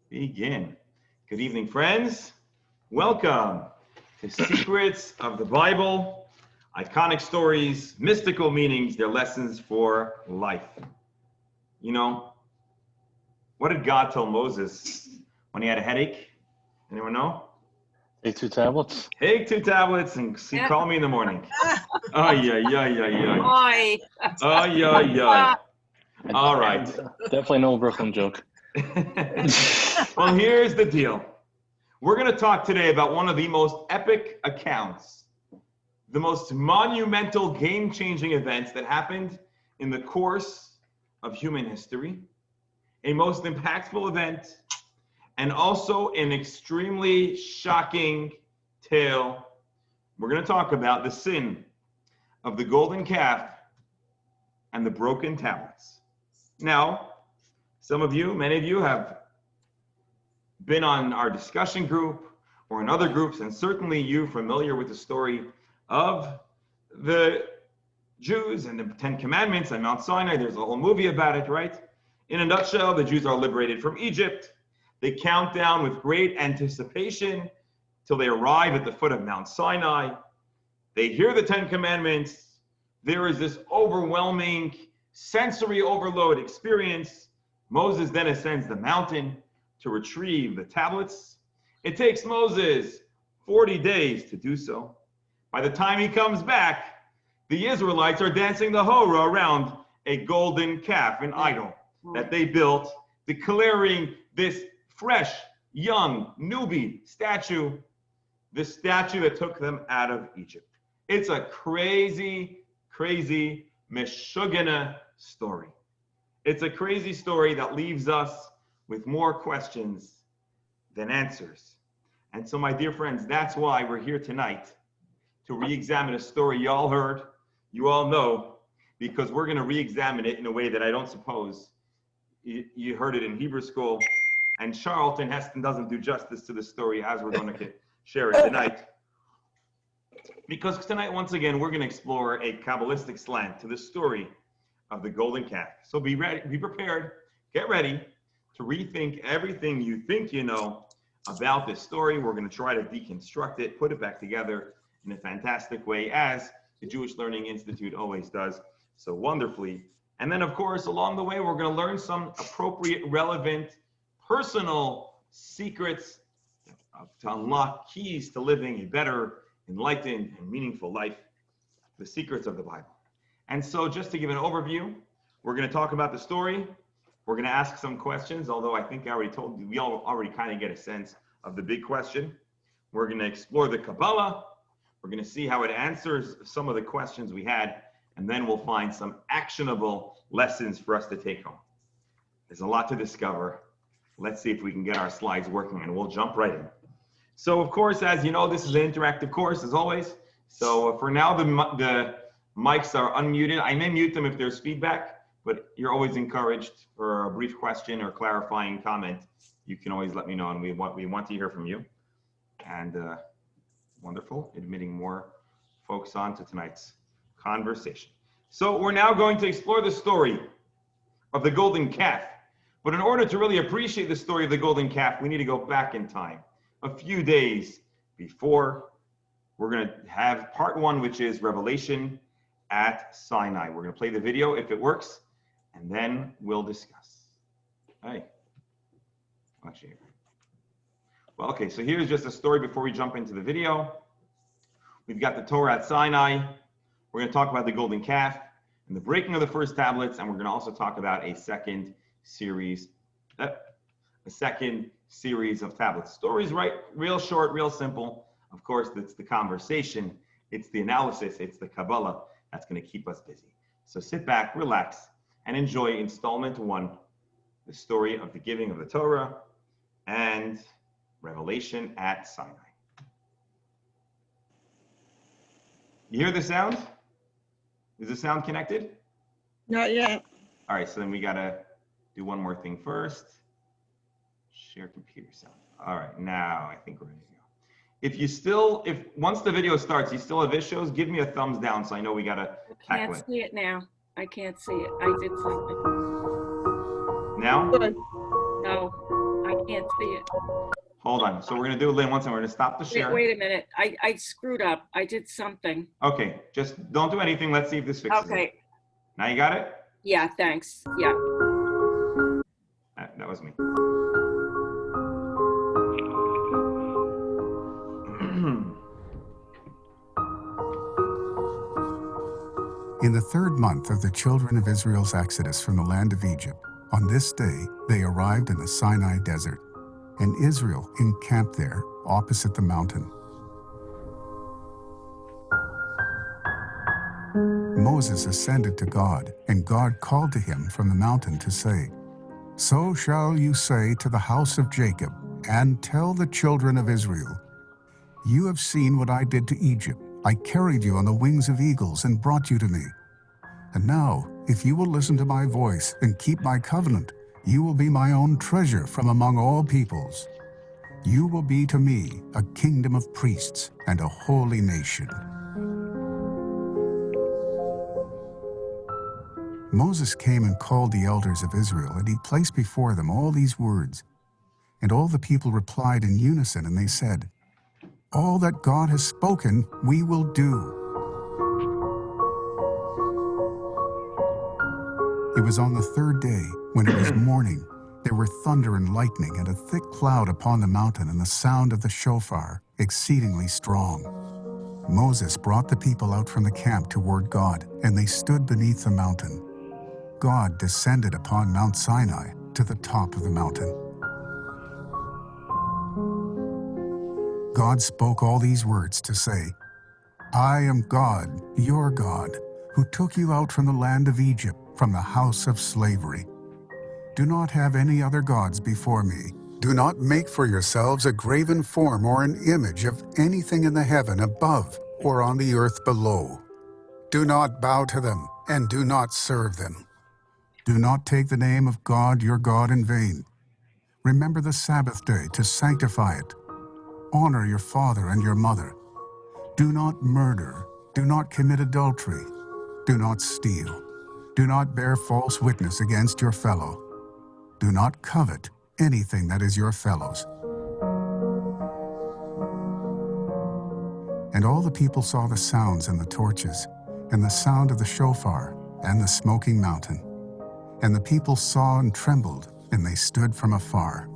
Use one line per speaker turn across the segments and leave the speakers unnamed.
Begin. Good evening, friends. Welcome to Secrets of the Bible, iconic stories, mystical meanings, their lessons for life. You know, what did God tell Moses when he had a headache? Anyone know?
Take 2 tablets.
Take 2 tablets and call me in the morning. Oh, yeah.
Oi.
Oh, yeah. All right.
Definitely no Brooklyn joke.
Well, here's the deal. We're going to talk today about one of the most epic accounts, the most monumental, game-changing events that happened in the course of human history, a most impactful event, and also an extremely shocking tale. We're going to talk about the sin of the golden calf and the broken tablets. Now, many of you have been on our discussion group or in other groups, and certainly you familiar with the story of the Jews and the 10 Commandments on Mount Sinai. There's a whole movie about it, right? In a nutshell, the Jews are liberated from Egypt. They count down with great anticipation till they arrive at the foot of Mount Sinai. They hear the 10 Commandments. There is this overwhelming sensory overload experience. Moses then ascends the mountain to retrieve the tablets. It takes Moses 40 days to do so. By the time he comes back, the Israelites are dancing the hora around a golden calf, an idol that they built, declaring this fresh, young, newbie statue, the statue that took them out of Egypt. It's a crazy, crazy, meshugana story. It's a crazy story that leaves us with more questions than answers. And so, my dear friends, that's why we're here tonight, to re-examine a story you all heard, you all know, because we're going to re-examine it in a way that I don't suppose you heard it in Hebrew school. And Charlton Heston doesn't do justice to the story as we're going to share it tonight. Because tonight, once again, we're going to explore a Kabbalistic slant to the story of the golden calf. So be ready, be prepared, get ready to rethink everything you think you know about this story. We're going to try to deconstruct it, put it back together in a fantastic way, as the Jewish Learning Institute always does so wonderfully. And then, of course, along the way, we're going to learn some appropriate, relevant, personal secrets to unlock keys to living a better, enlightened, and meaningful life, the secrets of the Bible. And so just to give an overview, we're going to talk about the story. We're going to ask some questions, although I think I already told you, we all already kind of get a sense of the big question. We're going to explore the Kabbalah. We're going to see how it answers some of the questions we had, and then we'll find some actionable lessons for us to take home. There's a lot to discover. Let's see if we can get our slides working, and we'll jump right in. So, of course, as you know, this is an interactive course, as always. So for now, the mics are unmuted. I may mute them if there's feedback, but you're always encouraged for a brief question or clarifying comment. You can always let me know, and we want to hear from you. And wonderful, admitting more folks on to tonight's conversation. So we're now going to explore the story of the golden calf. But in order to really appreciate the story of the golden calf, we need to go back in time a few days before. We're going to have part one, which is Revelation at Sinai. We're going to play the video if it works, and then we'll discuss. Hey. Actually, well, okay, so here's just a story before we jump into the video. We've got the Torah at Sinai. We're going to talk about the golden calf and the breaking of the first tablets, and we're going to also talk about a second series of tablets. Stories, right? Real short, real simple. Of course, it's the conversation, it's the analysis, it's the Kabbalah that's going to keep us busy. So sit back, relax, and enjoy installment one, the story of the giving of the Torah and Revelation at Sinai. You hear the sound? Is the sound connected?
Not yet.
All right, so then we got to do one more thing first. Share computer sound. All right, now I think we're ready to go. If once the video starts, you still have issues, give me a thumbs down so I know we got to tackle it.
I can't see it now. I can't see it. I did something.
Now?
Good. No, I Can't see it.
Hold on. So we're going to do, Lynn, once and we're going to stop the
Wait,
share.
wait a minute. I screwed up. I did something.
Okay, just don't do anything. Let's see if this fixes it.
Okay.
Now you got it?
Yeah, thanks. Yeah.
That was me.
In the third month of the children of Israel's exodus from the land of Egypt, on this day they arrived in the Sinai desert, and Israel encamped there opposite the mountain. Moses ascended to God, and God called to him from the mountain to say, "So shall you say to the house of Jacob, and tell the children of Israel, you have seen what I did to Egypt. I carried you on the wings of eagles and brought you to me. And now, if you will listen to my voice and keep my covenant, you will be my own treasure from among all peoples. You will be to me a kingdom of priests and a holy nation." Moses came and called the elders of Israel, and he placed before them all these words. And all the people replied in unison, and they said, "All that God has spoken, we will do." It was on the third day, when it was morning, there were thunder and lightning and a thick cloud upon the mountain and the sound of the shofar, exceedingly strong. Moses brought the people out from the camp toward God, and they stood beneath the mountain. God descended upon Mount Sinai to the top of the mountain. God spoke all these words to say, "I am God, your God, who took you out from the land of Egypt, from the house of slavery. Do not have any other gods before me. Do not make for yourselves a graven form or an image of anything in the heaven above or on the earth below. Do not bow to them and do not serve them. Do not take the name of God your God in vain. Remember the Sabbath day to sanctify it. Honor your father and your mother. Do not murder. Do not commit adultery. Do not steal. Do not bear false witness against your fellow. Do not covet anything that is your fellow's." And all the people saw the sounds and the torches, and the sound of the shofar, and the smoking mountain. And the people saw and trembled, and they stood from afar.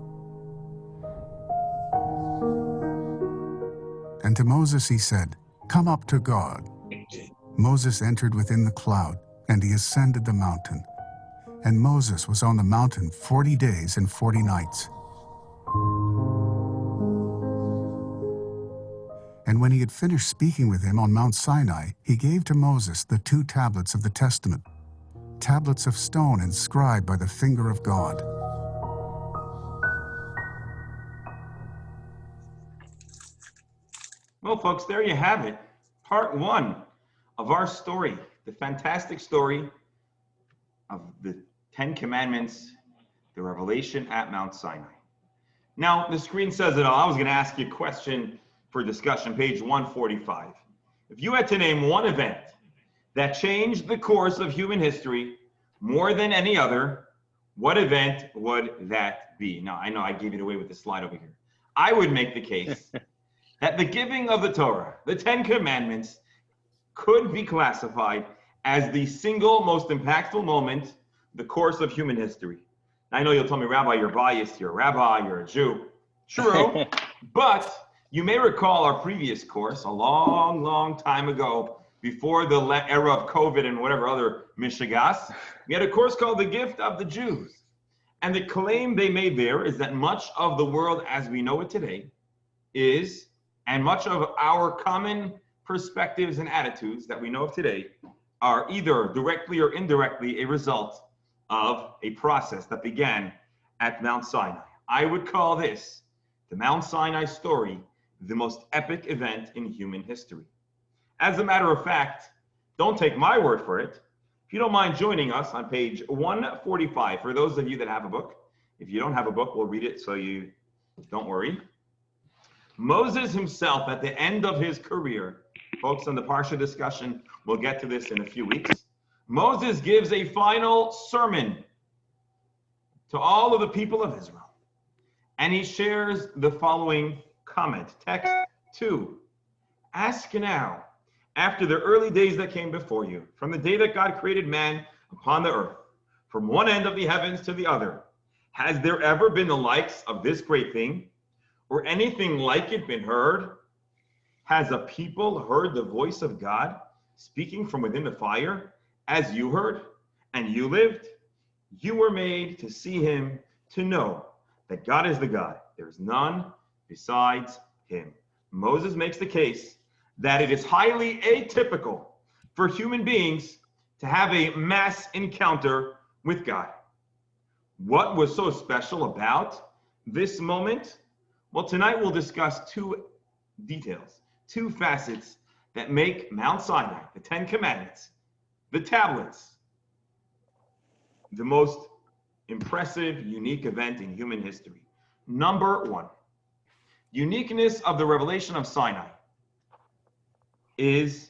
And to Moses he said, "Come up to God." Moses entered within the cloud, and he ascended the mountain. And Moses was on the mountain 40 days and 40 nights. And when he had finished speaking with him on Mount Sinai, he gave to Moses the 2 tablets of the testament, tablets of stone inscribed by the finger of God.
Well, folks, there you have it. Part 1 of our story, the fantastic story of the 10 Commandments, the revelation at Mount Sinai. Now, the screen says it all. I was going to ask you a question for discussion, page 145. If you had to name one event that changed the course of human history more than any other, what event would that be? Now, I know I gave it away with the slide over here. I would make the case that the giving of the Torah, the 10 Commandments, could be classified as the single most impactful moment, the course of human history. Now, I know you'll tell me, Rabbi, you're biased. You're a rabbi, you're a Jew. True, but you may recall our previous course a long, long time ago, before the era of COVID and whatever other mishigas. We had a course called The Gift of the Jews. And the claim they made there is that much of the world as we know it today is, and much of our common perspectives and attitudes that we know of today are either directly or indirectly a result of a process that began at Mount Sinai. I would call this, the Mount Sinai story, the most epic event in human history. As a matter of fact, don't take my word for it. If you don't mind joining us on page 145, for those of you that have a book. If you don't have a book, we'll read it, so you don't worry. Moses himself, at the end of his career, folks, on the Parsha discussion, we'll get to this in a few weeks. Moses gives a final sermon to all of the people of Israel. And he shares the following comment. Text 2. Ask now, after the early days that came before you, from the day that God created man upon the earth, from one end of the heavens to the other, has there ever been the likes of this great thing, or anything like it been heard? Has a people heard the voice of God speaking from within the fire, as you heard, and you lived? You were made to see him, to know that God is the God. There is none besides him. Moses makes the case that it is highly atypical for human beings to have a mass encounter with God. What was so special about this moment? Well, tonight we'll discuss two details, two facets that make Mount Sinai, the Ten Commandments, the tablets, the most impressive, unique event in human history. Number one, uniqueness of the revelation of Sinai is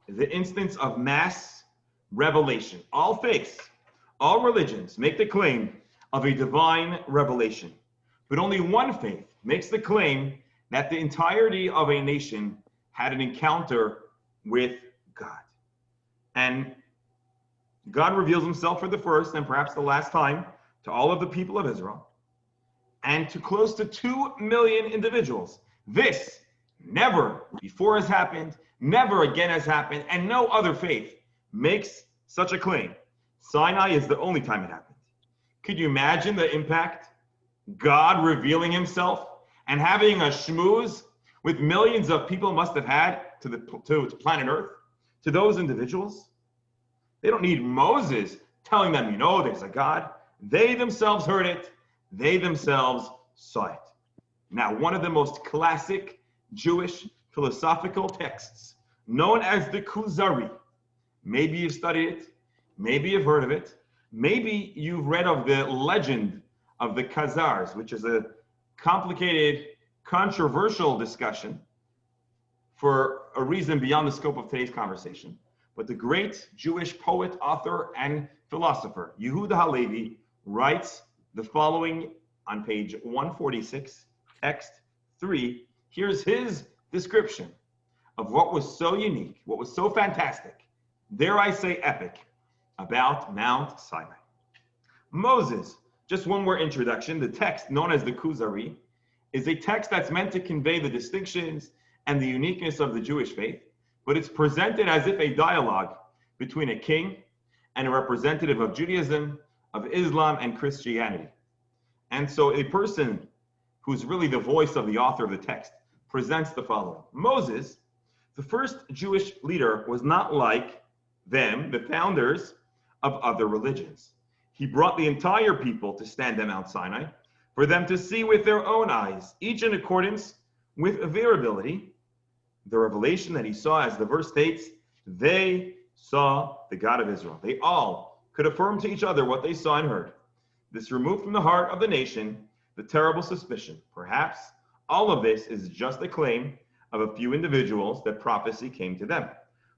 the instance of mass revelation. All faiths, all religions make the claim of a divine revelation, but only one faith makes the claim that the entirety of a nation had an encounter with God. And God reveals himself for the first and perhaps the last time to all of the people of Israel and to close to 2 million individuals. This never before has happened, never again has happened, and no other faith makes such a claim. Sinai is the only time it happened. Could you imagine the impact? God revealing himself and having a schmooze with millions of people must have had to planet Earth, to those individuals. They don't need Moses telling them, you know, there's a God. They themselves heard it. They themselves saw it. Now, one of the most classic Jewish philosophical texts, known as the Kuzari. Maybe you've studied it. Maybe you've heard of it. Maybe you've read of the legend of the Khazars, which is a complicated, controversial discussion for a reason beyond the scope of today's conversation. But the great Jewish poet, author, and philosopher, Yehuda Halevi, writes the following on page 146, text 3. Here's his description of what was so unique, what was so fantastic, dare I say epic, about Mount Sinai. Moses, just one more introduction. The text known as the Kuzari is a text that's meant to convey the distinctions and the uniqueness of the Jewish faith, but it's presented as if a dialogue between a king and a representative of Judaism, of Islam, and Christianity. And so a person who's really the voice of the author of the text presents the following. Moses, the first Jewish leader, was not like them, the founders of other religions. He brought the entire people to stand at Mount Sinai for them to see with their own eyes, each in accordance with their ability, the revelation that he saw, as the verse states, they saw the God of Israel. They all could affirm to each other what they saw and heard. This removed from the heart of the nation the terrible suspicion. Perhaps all of this is just a claim of a few individuals that prophecy came to them.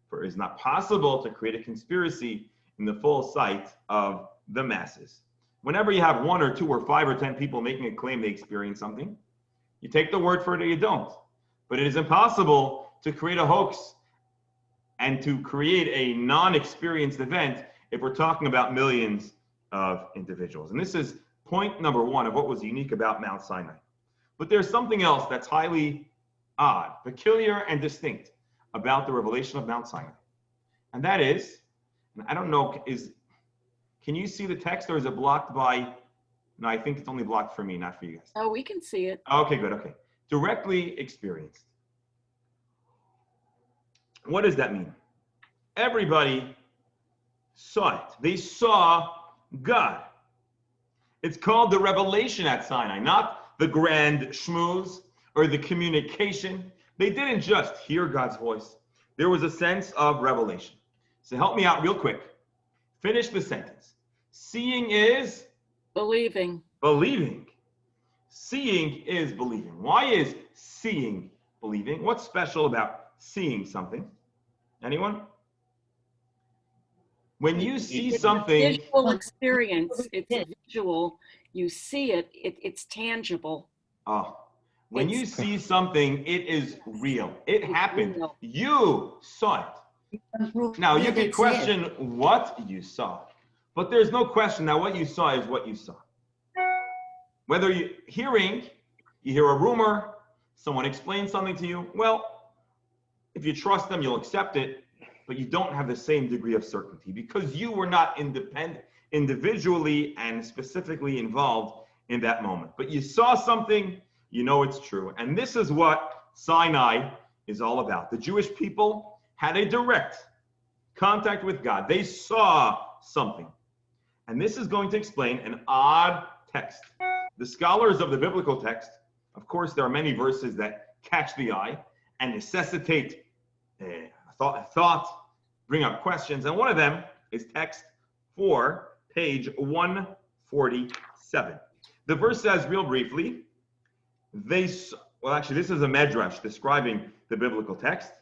For it is not possible to create a conspiracy in the full sight of the masses. Whenever you have 1 or 2 or 5 or 10 people making a claim they experience something, you take the word for it or you don't. But it is impossible to create a hoax and to create a non-experienced event if we're talking about millions of individuals. And this is point number 1 of what was unique about Mount Sinai. But there's something else that's highly odd, peculiar, and distinct about the revelation of Mount Sinai. And that is, and I don't know, can you see the text, or is it blocked by, no, I think it's only blocked for me, not for you guys.
Oh, we can see it.
Okay, good, okay. Directly experienced. What does that mean? Everybody saw it. They saw God. It's called the revelation at Sinai, not the grand schmooze or the communication. They didn't just hear God's voice. There was a sense of revelation. So help me out real quick. Finish the sentence. Seeing is?
Believing.
Believing. Seeing is believing. Why is seeing believing? What's special about seeing something? Anyone? When you see
It's
something,
a visual experience. It's visual. You see it, it's tangible.
Oh, when you
It's-
see something, it is real. It
It's
happened.
real.
You saw it. Now, you can question what you saw, but there's no question that what you saw is what you saw. Whether you hear a rumor, someone explains something to you, well, if you trust them, you'll accept it, but you don't have the same degree of certainty because you were not individually and specifically involved in that moment. But you saw something, you know it's true. And this is what Sinai is all about. The Jewish people had a direct contact with God. They saw something. And this is going to explain an odd text. The scholars of the biblical text, of course, there are many verses that catch the eye and necessitate thought, bring up questions. And one of them is text 4, page 147. The verse says, real briefly, this is a medrash describing the biblical text.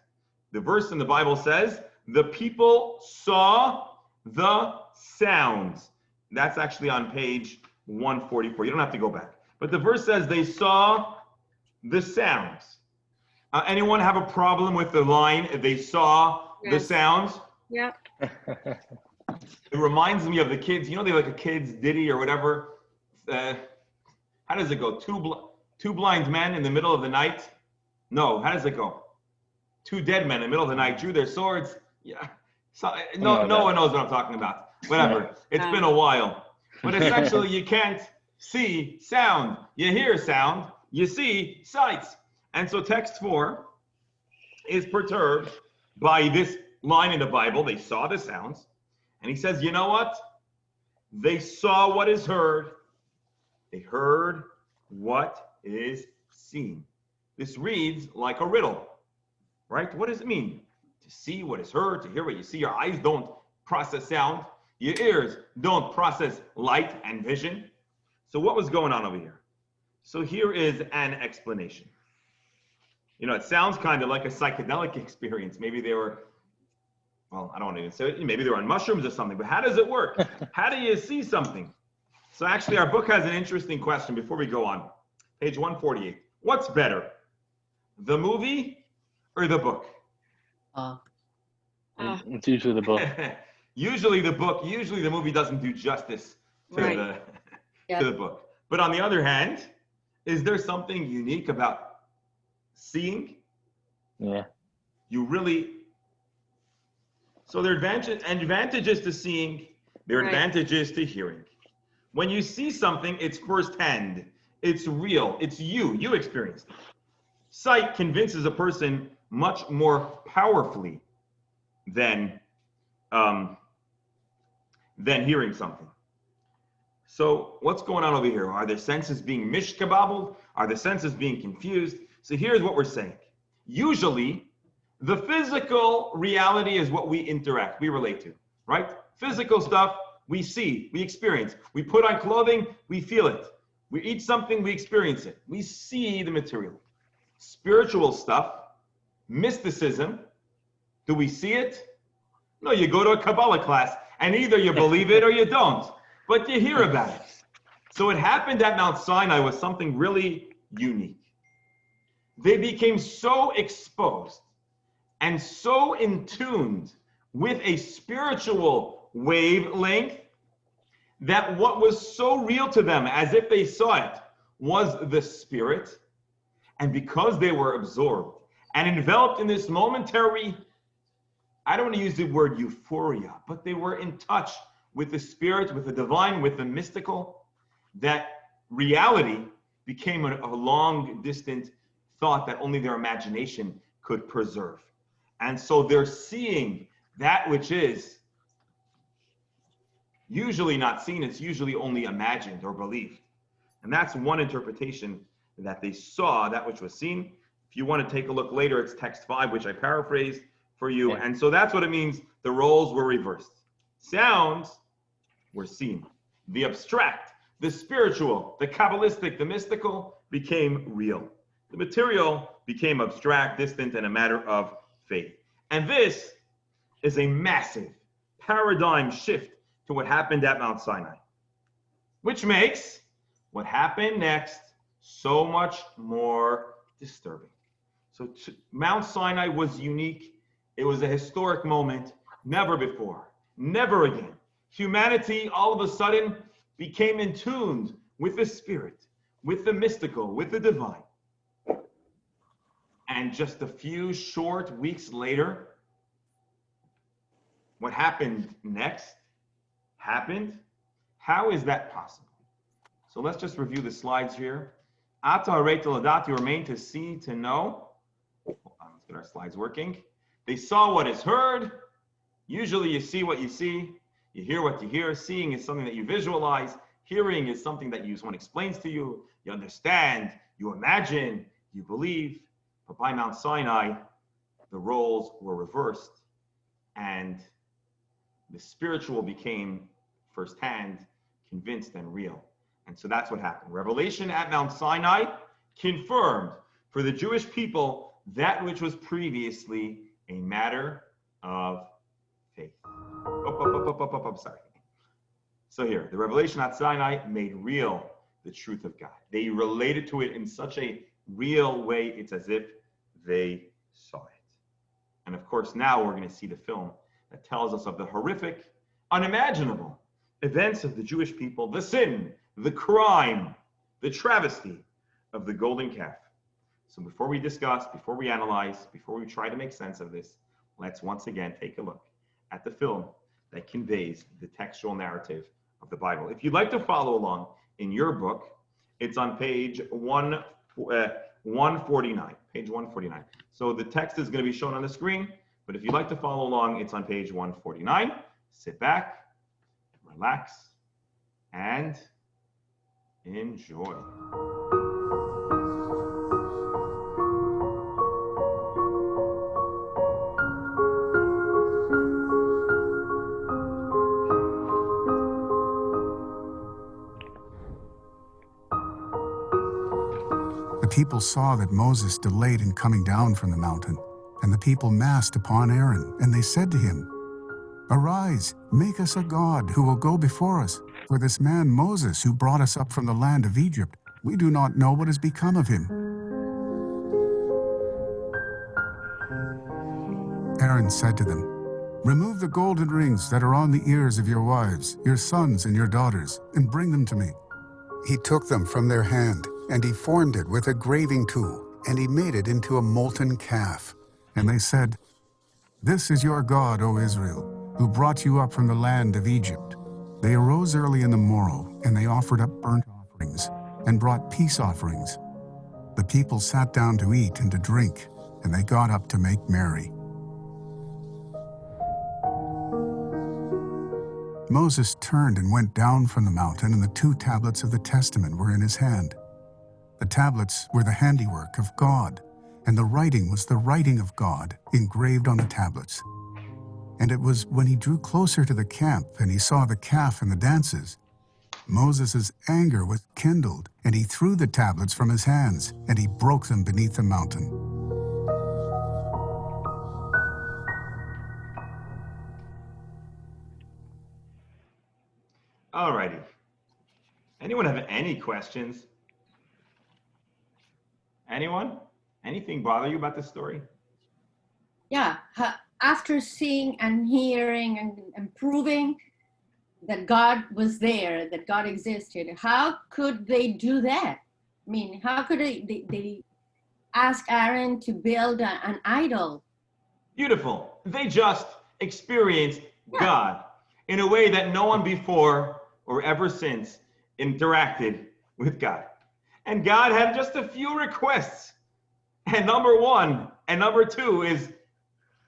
The verse in the Bible says, the people saw the sounds. That's actually on page 144. You don't have to go back. But the verse says they saw the sounds. Anyone have a problem with the line, they saw the
Yes.
sounds?
Yeah.
It reminds me of the kids. You know, they like a kid's ditty or whatever. How does it go? Two blind men in the middle of the night. No, how does it go? Two dead men in the middle of the night drew their swords. Yeah. So, no one knows what I'm talking about. Whatever. It's been a while. But essentially, you can't see sound. You hear sound. You see sights. And so text 4 is perturbed by this line in the Bible. They saw the sounds. And he says, you know what? They saw what is heard. They heard what is seen. This reads like a riddle, right? What does it mean? To see what is heard, to hear what you see. Your eyes don't process sound. Your ears don't process light and vision. So what was going on over here? So here is an explanation. You know, it sounds kind of like a psychedelic experience. Maybe they were, well, I don't want to even say it. Maybe they were on mushrooms or something, but how does it work? How do you see something? So actually, our book has an interesting question before we go on. Page 148. What's better, the movie or the book?
It's usually the book.
Usually the book. Usually the movie doesn't do justice to
Right.
to the book. But on the other hand, is there something unique about seeing?
Yeah.
You really. So there are advantages to seeing. There are
Right.
advantages to hearing. When you see something, it's firsthand. It's real. It's you. You experienced it. Sight convinces a person much more powerfully than hearing something. So what's going on over here? Are the senses being mishkabobbled? Are the senses being confused? So here's what we're saying. Usually, the physical reality is what we relate to, right? Physical stuff, we see, we experience. We put on clothing, we feel it. We eat something, we experience it. We see the material. Spiritual stuff, mysticism, do we see it? No, you go to a Kabbalah class and either you believe it or you don't, but you hear about it. So what happened at Mount Sinai was something really unique. They became so exposed and so in tune with a spiritual wavelength that what was so real to them, as if they saw it, was the spirit. And because they were absorbed and enveloped in this momentary, I don't want to use the word euphoria, but they were in touch with the spirit, with the divine, with the mystical, that reality became a long distant thought that only their imagination could preserve. And so they're seeing that which is usually not seen, it's usually only imagined or believed. And that's one interpretation, that they saw that which was seen. If you want to take a look later, it's text 5, which I paraphrased for you.
Yeah.
And so that's what it means. The roles were reversed. Sounds were seen. The abstract, the spiritual, the Kabbalistic, the mystical became real. The material became abstract, distant, and a matter of faith. And this is a massive paradigm shift to what happened at Mount Sinai, which makes What happened next, so much more disturbing. So Mount Sinai was unique. It was a historic moment. Never before, never again. Humanity all of a sudden became in tune with the spirit, with the mystical, with the divine. And just a few short weeks later, what happened next happened. How is that possible? So let's just review the slides here. Ata hareta ladati, remain to see, to know. Hold on, let's get our slides working. They saw what is heard. Usually you see what you see. You hear what you hear. Seeing is something that you visualize. Hearing is something that someone explains to you. You understand, you imagine, you believe. But by Mount Sinai, the roles were reversed and the spiritual became firsthand, convinced and real. And so that's what happened. Revelation at Mount Sinai confirmed for the Jewish people that which was previously a matter of faith. Sorry. So here, the revelation at Sinai made real the truth of God. They related to it in such a real way, it's as if they saw it. And of course, now we're going to see the film that tells us of the horrific, unimaginable events of the Jewish people, the sin, the crime, the travesty of the golden calf. So before we discuss, before we analyze, before we try to make sense of this, let's once again take a look at the film that conveys the textual narrative of the Bible. If you'd like to follow along in your book, it's on page 149, page 149. So the text is going to be shown on the screen, but if you'd like to follow along, it's on page 149. Sit back, relax, and enjoy.
The people saw that Moses delayed in coming down from the mountain, and the people massed upon Aaron, and they said to him, "Arise, make us a god who will go before us. For this man Moses, who brought us up from the land of Egypt, we do not know what has become of him." Aaron said to them, "Remove the golden rings that are on the ears of your wives, your sons and your daughters, and bring them to me." He took them from their hand, and he formed it with a graving tool, and he made it into a molten calf. And they said, "This is your God, O Israel, who brought you up from the land of Egypt." They arose early in the morrow, and they offered up burnt offerings, and brought peace offerings. The people sat down to eat and to drink, and they got up to make merry. Moses turned and went down from the mountain, and the 2 tablets of the testament were in his hand. The tablets were the handiwork of God, and the writing was the writing of God engraved on the tablets. And it was when he drew closer to the camp and he saw the calf and the dances, Moses' anger was kindled, and he threw the tablets from his hands, and he broke them beneath the mountain.
All righty. Anyone have any questions? Anyone? Anything bother you about this story?
Yeah, after seeing and hearing and proving that God was there, that God existed, how could they do that? I mean, how could they ask Aaron to build an idol?
Beautiful. They just experienced God in a way that no one before or ever since interacted with God. And God had just a few requests. And number 1 and number 2 is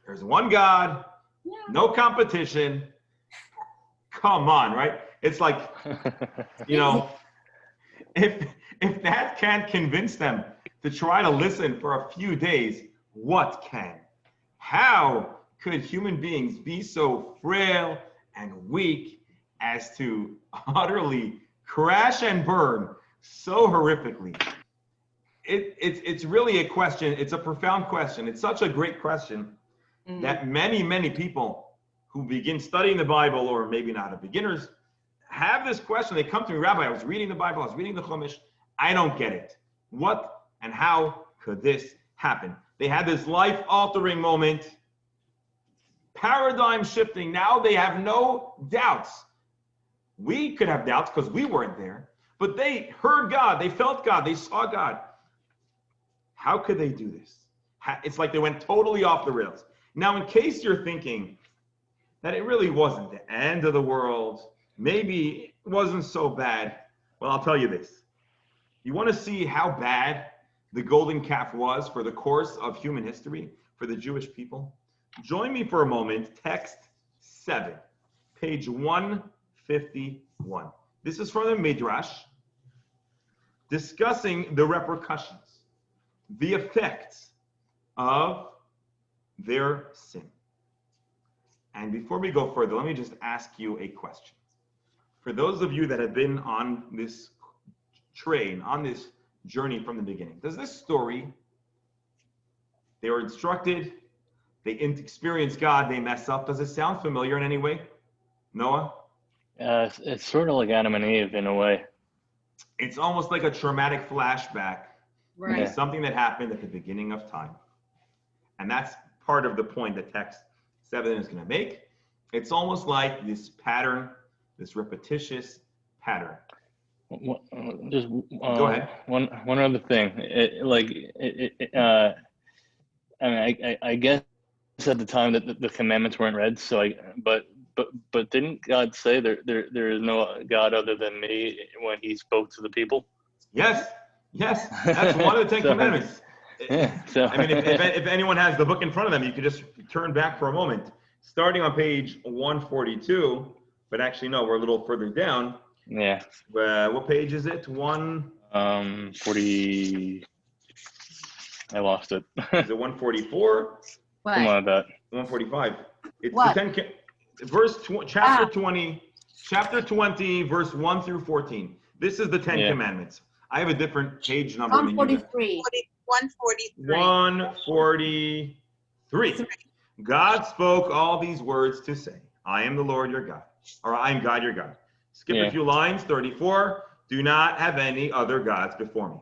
there's one God, no competition. Come on, right? It's like, you know, if that can't convince them to try to listen for a few days, what can? How could human beings be so frail and weak as to utterly crash and burn so horrifically? It's really a question. It's a profound question. It's such a great question that many people who begin studying the Bible, or maybe not beginners, have this question. They come to me, Rabbi, I was reading the Bible, I was reading the Chumash. I don't get it. What and how could this happen? They had this life-altering moment, paradigm shifting. Now they have no doubts. We could have doubts because we weren't there, but they heard God, they felt God, they saw God. How could they do this? It's like they went totally off the rails. Now, in case you're thinking that it really wasn't the end of the world, maybe it wasn't so bad, well, I'll tell you this. You want to see how bad the golden calf was for the course of human history for the Jewish people? Join me for a moment, text 7, page 151. This is from the Midrash, discussing the repercussions, the effects of their sin. And before we go further, let me just ask you a question. For those of you that have been on this train, on this journey from the beginning, does this story, they were instructed, they experienced God, they mess up, does it sound familiar in any way? Noah?
It's sort of like Adam and Eve in a way.
It's almost like a traumatic flashback.
Right.
It's something that happened at the beginning of time. And that's part of the point that text 7 is going to make. It's almost like this pattern, this repetitious pattern.
Just
Go ahead.
One other thing. I guess at the time that the commandments weren't read. So but didn't God say there is no God other than me when He spoke to the people?
Yes. That's one of the 10 Commandments.
Yeah. So
I mean, if anyone has the book in front of them, you could just turn back for a moment. Starting on page 142, but actually no, we're a little further down.
Yeah.
What page is it?
40. I lost it.
Is it 144?
What?
Something like that.
145. It's
What?
the chapter 20, verse 1 through 14. This is the 10 Commandments. I have a different page number.
143.
143.
143. God spoke all these words to say, I am the Lord your God, or I am God your God. Skip a few lines. 34. Do not have any other gods before me.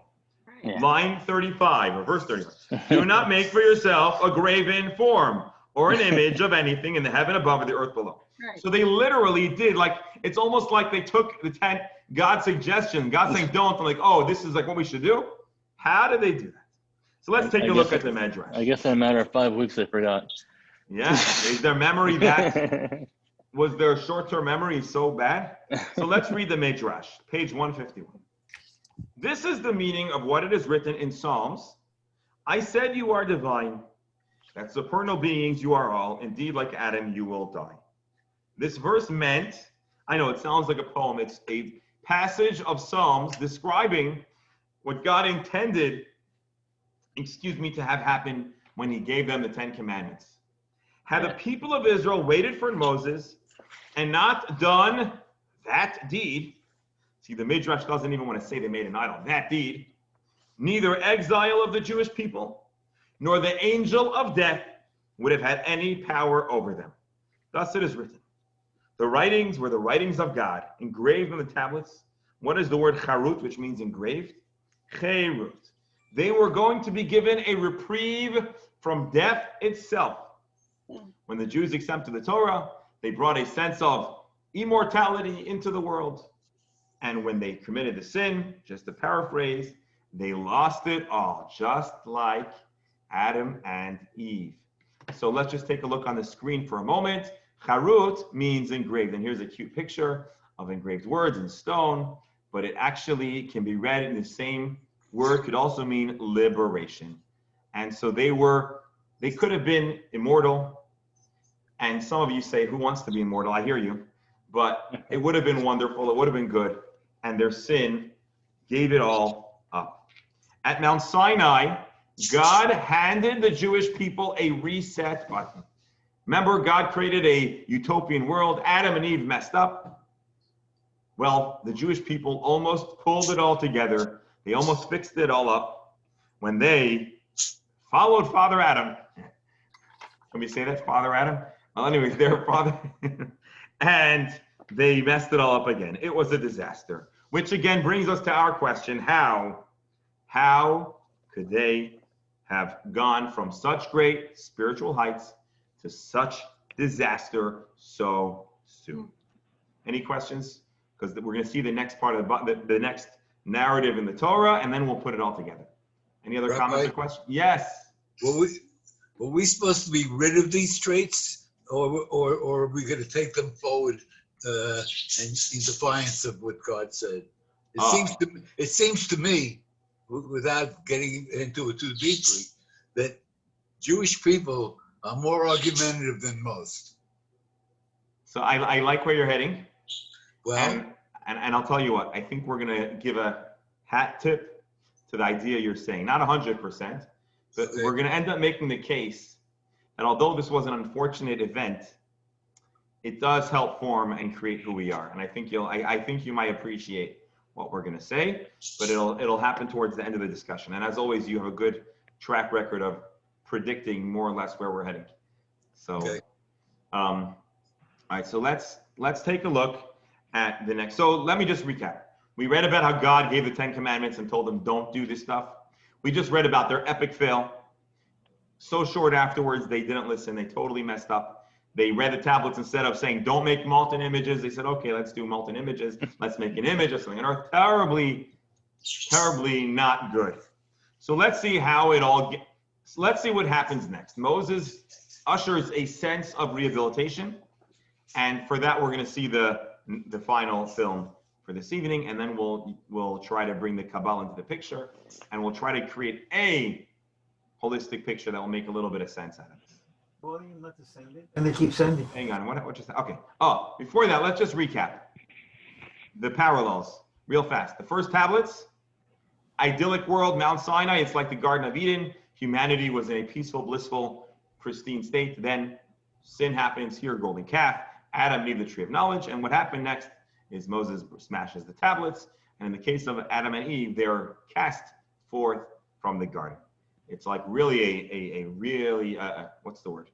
Yeah.
Line 35, or verse 35. Do not make for yourself a graven form or an image of anything in the heaven above or the earth below.
Right.
So they literally did, like, it's almost like they took the 10, God's suggestion, God saying don't, like, oh, this is like what we should do. How did they do that? So let's take a look at the Midrash.
I guess in a matter of 5 weeks they forgot.
Yeah, is their memory that, was their short-term memory so bad? So let's read the Midrash, page 151. This is the meaning of what it is written in Psalms. I said you are divine, that supernal beings you are all. Indeed, like Adam, you will die. This verse meant, I know it sounds like a poem, it's a passage of Psalms describing what God intended, to have happen when he gave them the 10 Commandments. Had the people of Israel waited for Moses and not done that deed, see, the Midrash doesn't even want to say they made an idol, that deed, neither exile of the Jewish people nor the angel of death would have had any power over them. Thus it is written. The writings were the writings of God, engraved on the tablets. What is the word charut, which means engraved? Cherut. They were going to be given a reprieve from death itself. When the Jews accepted the Torah, they brought a sense of immortality into the world. And when they committed the sin, just to paraphrase, they lost it all, just like Adam and Eve. So let's just take a look on the screen for a moment. Charut means engraved. And here's a cute picture of engraved words in stone, but it actually can be read in the same word, could also mean liberation. And so they could have been immortal. And some of you say, who wants to be immortal? I hear you. But it would have been wonderful. It would have been good. And their sin gave it all up. At Mount Sinai, God handed the Jewish people a reset button. Remember, God created a utopian world. Adam and Eve messed up. Well, the Jewish people almost pulled it all together. They almost fixed it all up when they followed Father Adam. Can we say that, Father Adam? Well, anyways, their father. And they messed it all up again. It was a disaster, which again brings us to our question: how could they have gone from such great spiritual heights to such disaster so soon? Any questions? Because we're going to see the next part of the next narrative in the Torah, and then we'll put it all together. Any other comments or questions? Yes.
Were we supposed to be rid of these traits, or are we going to take them forward and in defiance of what God said? It seems to me, without getting into it too deeply, that Jewish people are more argumentative than most.
So I like where you're heading.
Well,
and I'll tell you what, I think we're going to give a hat tip to the idea you're saying. Not 100%, but we're going to end up making the case that although this was an unfortunate event, it does help form and create who we are. And I think you might appreciate what we're going to say, but it'll happen towards the end of the discussion. And as always, you have a good track record of predicting more or less where we're heading. So,
okay.
All right, so let's take a look at the next. So let me just recap. We read about how God gave the 10 commandments and told them, don't do this stuff. We just read about their epic fail. So short afterwards, they didn't listen. They totally messed up. They read the tablets instead of saying, don't make molten images. They said, okay, let's do molten images. Let's make an image of something on earth. Terribly, terribly not good. So let's see how it all gets. Let's see what happens next. Moses ushers a sense of rehabilitation. And for that, we're going to see the final film for this evening, and then we'll try to bring the Kabbalah into the picture, and we'll try to create a holistic picture that will make a little bit of sense out of it.
Well, you let us send it. And they keep sending.
Hang on, what just, okay. Oh, before that, let's just recap the parallels real fast. The first tablets, idyllic world, Mount Sinai, it's like the Garden of Eden. Humanity was in a peaceful, blissful, pristine state. Then sin happens here, golden calf. Adam needed the tree of knowledge, and what happened next is Moses smashes the tablets, and in the case of Adam and Eve, they're cast forth from the garden. It's like really a really, what's the word?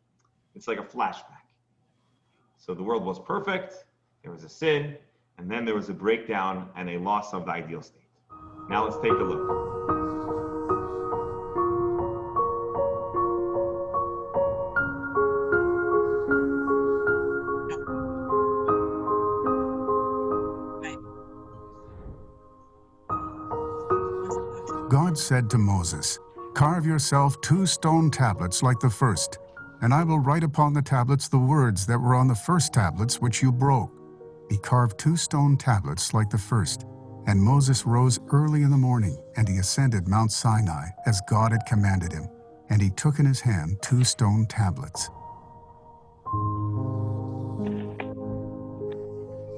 It's like a flashback. So the world was perfect, there was a sin, and then there was a breakdown and a loss of the ideal state. Now let's take a look.
God said to Moses, "Carve yourself 2 stone tablets like the first, and I will write upon the tablets the words that were on the first tablets which you broke." He carved 2 stone tablets like the first, and Moses rose early in the morning, and he ascended Mount Sinai as God had commanded him, and he took in his hand 2 stone tablets.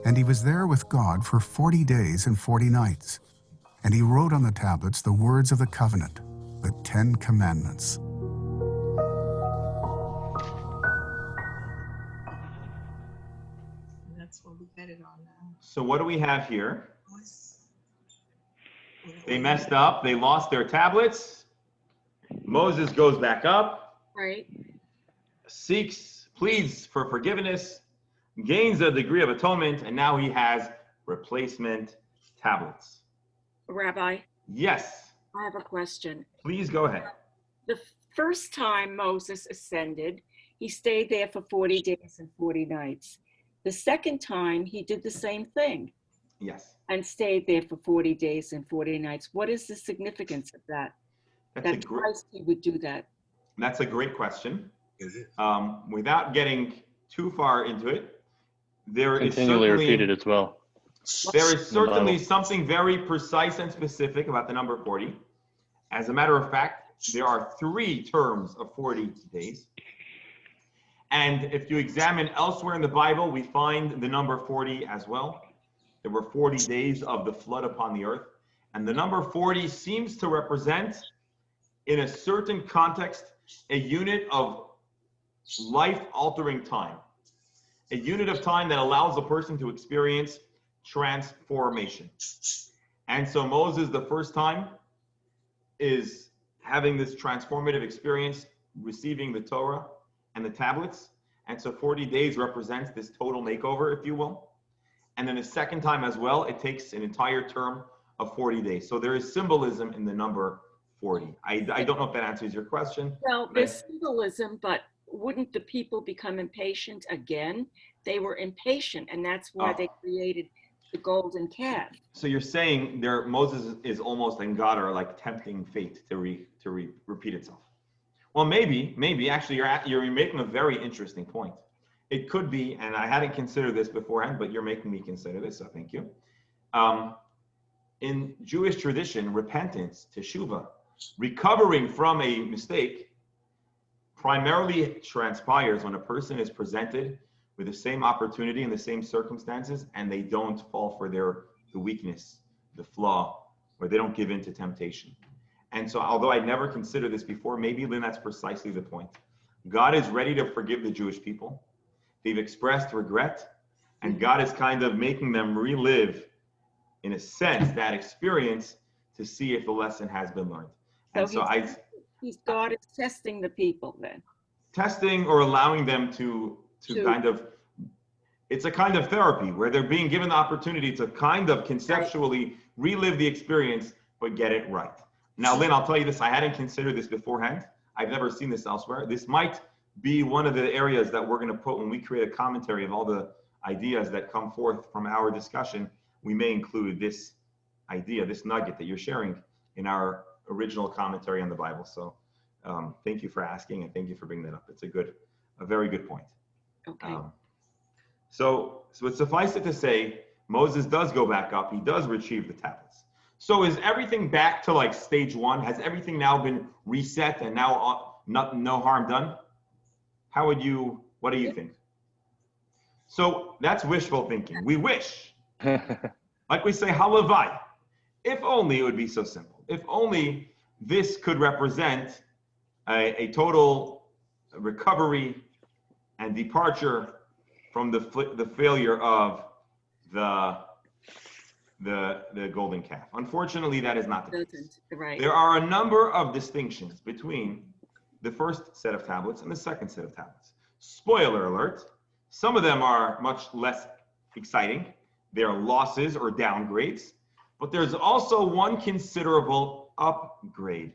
And he was there with God for 40 days and 40 nights. And he wrote on the tablets the words of the covenant, the 10 commandments.
That's what we got it on now.
So what do we have here? They messed up. They lost their tablets. Moses goes back up,
Right.
pleads for forgiveness, gains a degree of atonement, and now he has replacement tablets.
Rabbi,
Yes,
I have a question.
please go ahead.
The first time Moses ascended, he stayed there for 40 days and 40 nights. The second time, he did the same thing
Yes,
and stayed there for 40 days and 40 nights. What is the significance of that? That twice he would do that.
That's a great question.
Is it?
Without getting too far into it, there is
Continually
certainly
repeated as well.
There is
in the
certainly
Bible.
something very precise and specific about the number 40. As a matter of fact, there are 3 terms of 40 days. And if you examine elsewhere in the Bible, we find the number 40 as well. There were 40 days of the flood upon the earth. And the number 40 seems to represent, in a certain context, a unit of life-altering time. A unit of time that allows a person to experience transformation. And so Moses, the first time, is having this transformative experience, receiving the Torah and the tablets. And so 40 days represents this total makeover, if you will. And then the second time as well, it takes an entire term of 40 days. So there is symbolism in the number 40. I don't know if that answers your question.
Well, there's symbolism, but wouldn't the people become impatient again? They were impatient, and that's why they created the golden calf.
So you're saying there Moses is almost and God are like tempting fate to repeat itself. Well, maybe actually you're making a very interesting point. It could be, and I hadn't considered this beforehand, but you're making me consider this, so thank you. In Jewish tradition, repentance, teshuvah, recovering from a mistake, primarily transpires when a person is presented with the same opportunity in the same circumstances, and they don't fall for the weakness, the flaw, or they don't give in to temptation. And so, although I never considered this before, maybe then that's precisely the point. God is ready to forgive the Jewish people. They've expressed regret, and God is kind of making them relive, in a sense, that experience to see if the lesson has been learned. And so
God is testing the people then.
Testing or allowing them to kind of, it's a kind of therapy where they're being given the opportunity to kind of conceptually relive the experience, but get it right. Now, Lynn, I'll tell you this, I hadn't considered this beforehand. I've never seen this elsewhere. This might be one of the areas that we're going to put when we create a commentary of all the ideas that come forth from our discussion. We may include this idea, this nugget that you're sharing in our original commentary on the Bible. So thank you for asking, and thank you for bringing that up. It's a very good point.
Okay.
So it suffice it to say, Moses does go back up. He does retrieve the tablets. So is everything back to like stage one? Has everything now been reset and now no harm done? What do you think? So that's wishful thinking. We wish, like we say, halavai. If only it would be so simple. If only this could represent a total recovery and departure from the failure of the golden calf. Unfortunately, that is not the case.
Right.
There are a number of distinctions between the first set of tablets and the second set of tablets. Spoiler alert, some of them are much less exciting. They are losses or downgrades, but there's also one considerable upgrade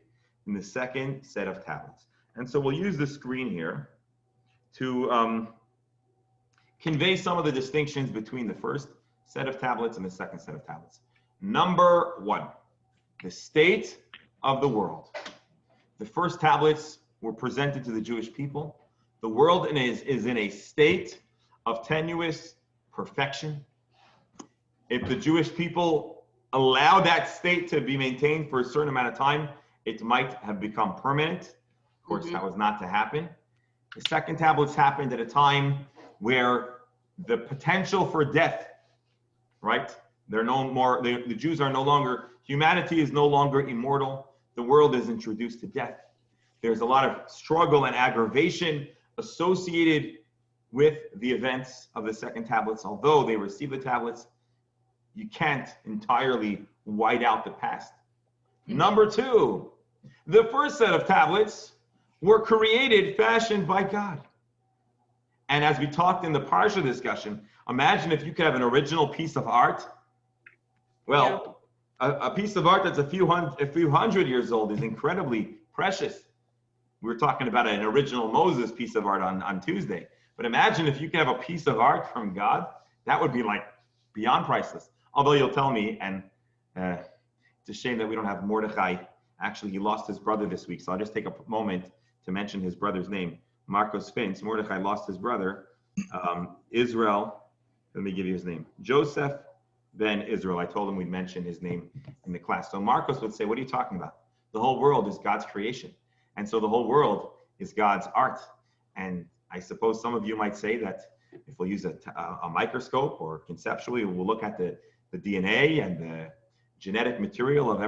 in the second set of tablets. And so we'll use the screen here to convey some of the distinctions between the first set of tablets and the second set of tablets. Number one, the state of the world. The first tablets were presented to the Jewish people. The world is in a state of tenuous perfection. If the Jewish people allow that state to be maintained for a certain amount of time, it might have become permanent. Of course, that was not to happen. The second tablets happened at a time where the potential for death, right? They're no more, the Jews are no longer, humanity is no longer immortal. The world is introduced to death. There's a lot of struggle and aggravation associated with the events of the second tablets. Although they received the tablets, you can't entirely white out the past. Number two, the first set of tablets were created, fashioned by God. And as we talked in the Parsha discussion, imagine if you could have an original piece of art. Well, a piece of art that's a few hundred years old is incredibly precious. We were talking about an original Moses piece of art on Tuesday. But imagine if you could have a piece of art from God. That would be like beyond priceless. Although you'll tell me, and it's a shame that we don't have Mordechai. Actually, he lost his brother this week. So I'll just take a moment to mention his brother's name. Marcos Finz. Mordechai lost his brother, Israel. Let me give you his name. Joseph ben Israel. I told him we'd mention his name in the class. So Marcos would say, what are you talking about? The whole world is God's creation. And so the whole world is God's art. And I suppose some of you might say that if we'll use a microscope or conceptually, we'll look at the DNA and the genetic material of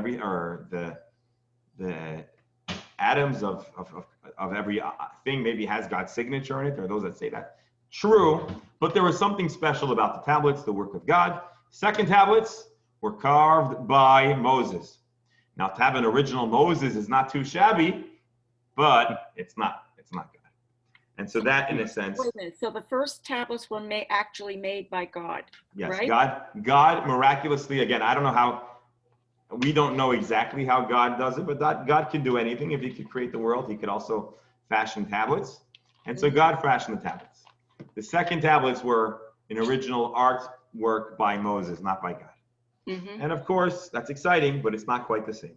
the atoms of every thing maybe has God's signature in it. There are those that say that. True, but there was something special about the tablets, the work of God. Second tablets were carved by Moses. Now, to have an original Moses is not too shabby, but it's not good. And so that, in a sense,
Wait a minute. So the first tablets were actually made by God,
yes,
right?
God miraculously, again, I don't know how, we don't know exactly how God does it, but God can do anything. If he could create the world, he could also fashion tablets. And so God fashioned the tablets. The second tablets were an original artwork by Moses, not by God.
Mm-hmm.
And of course, that's exciting, but it's not quite the same.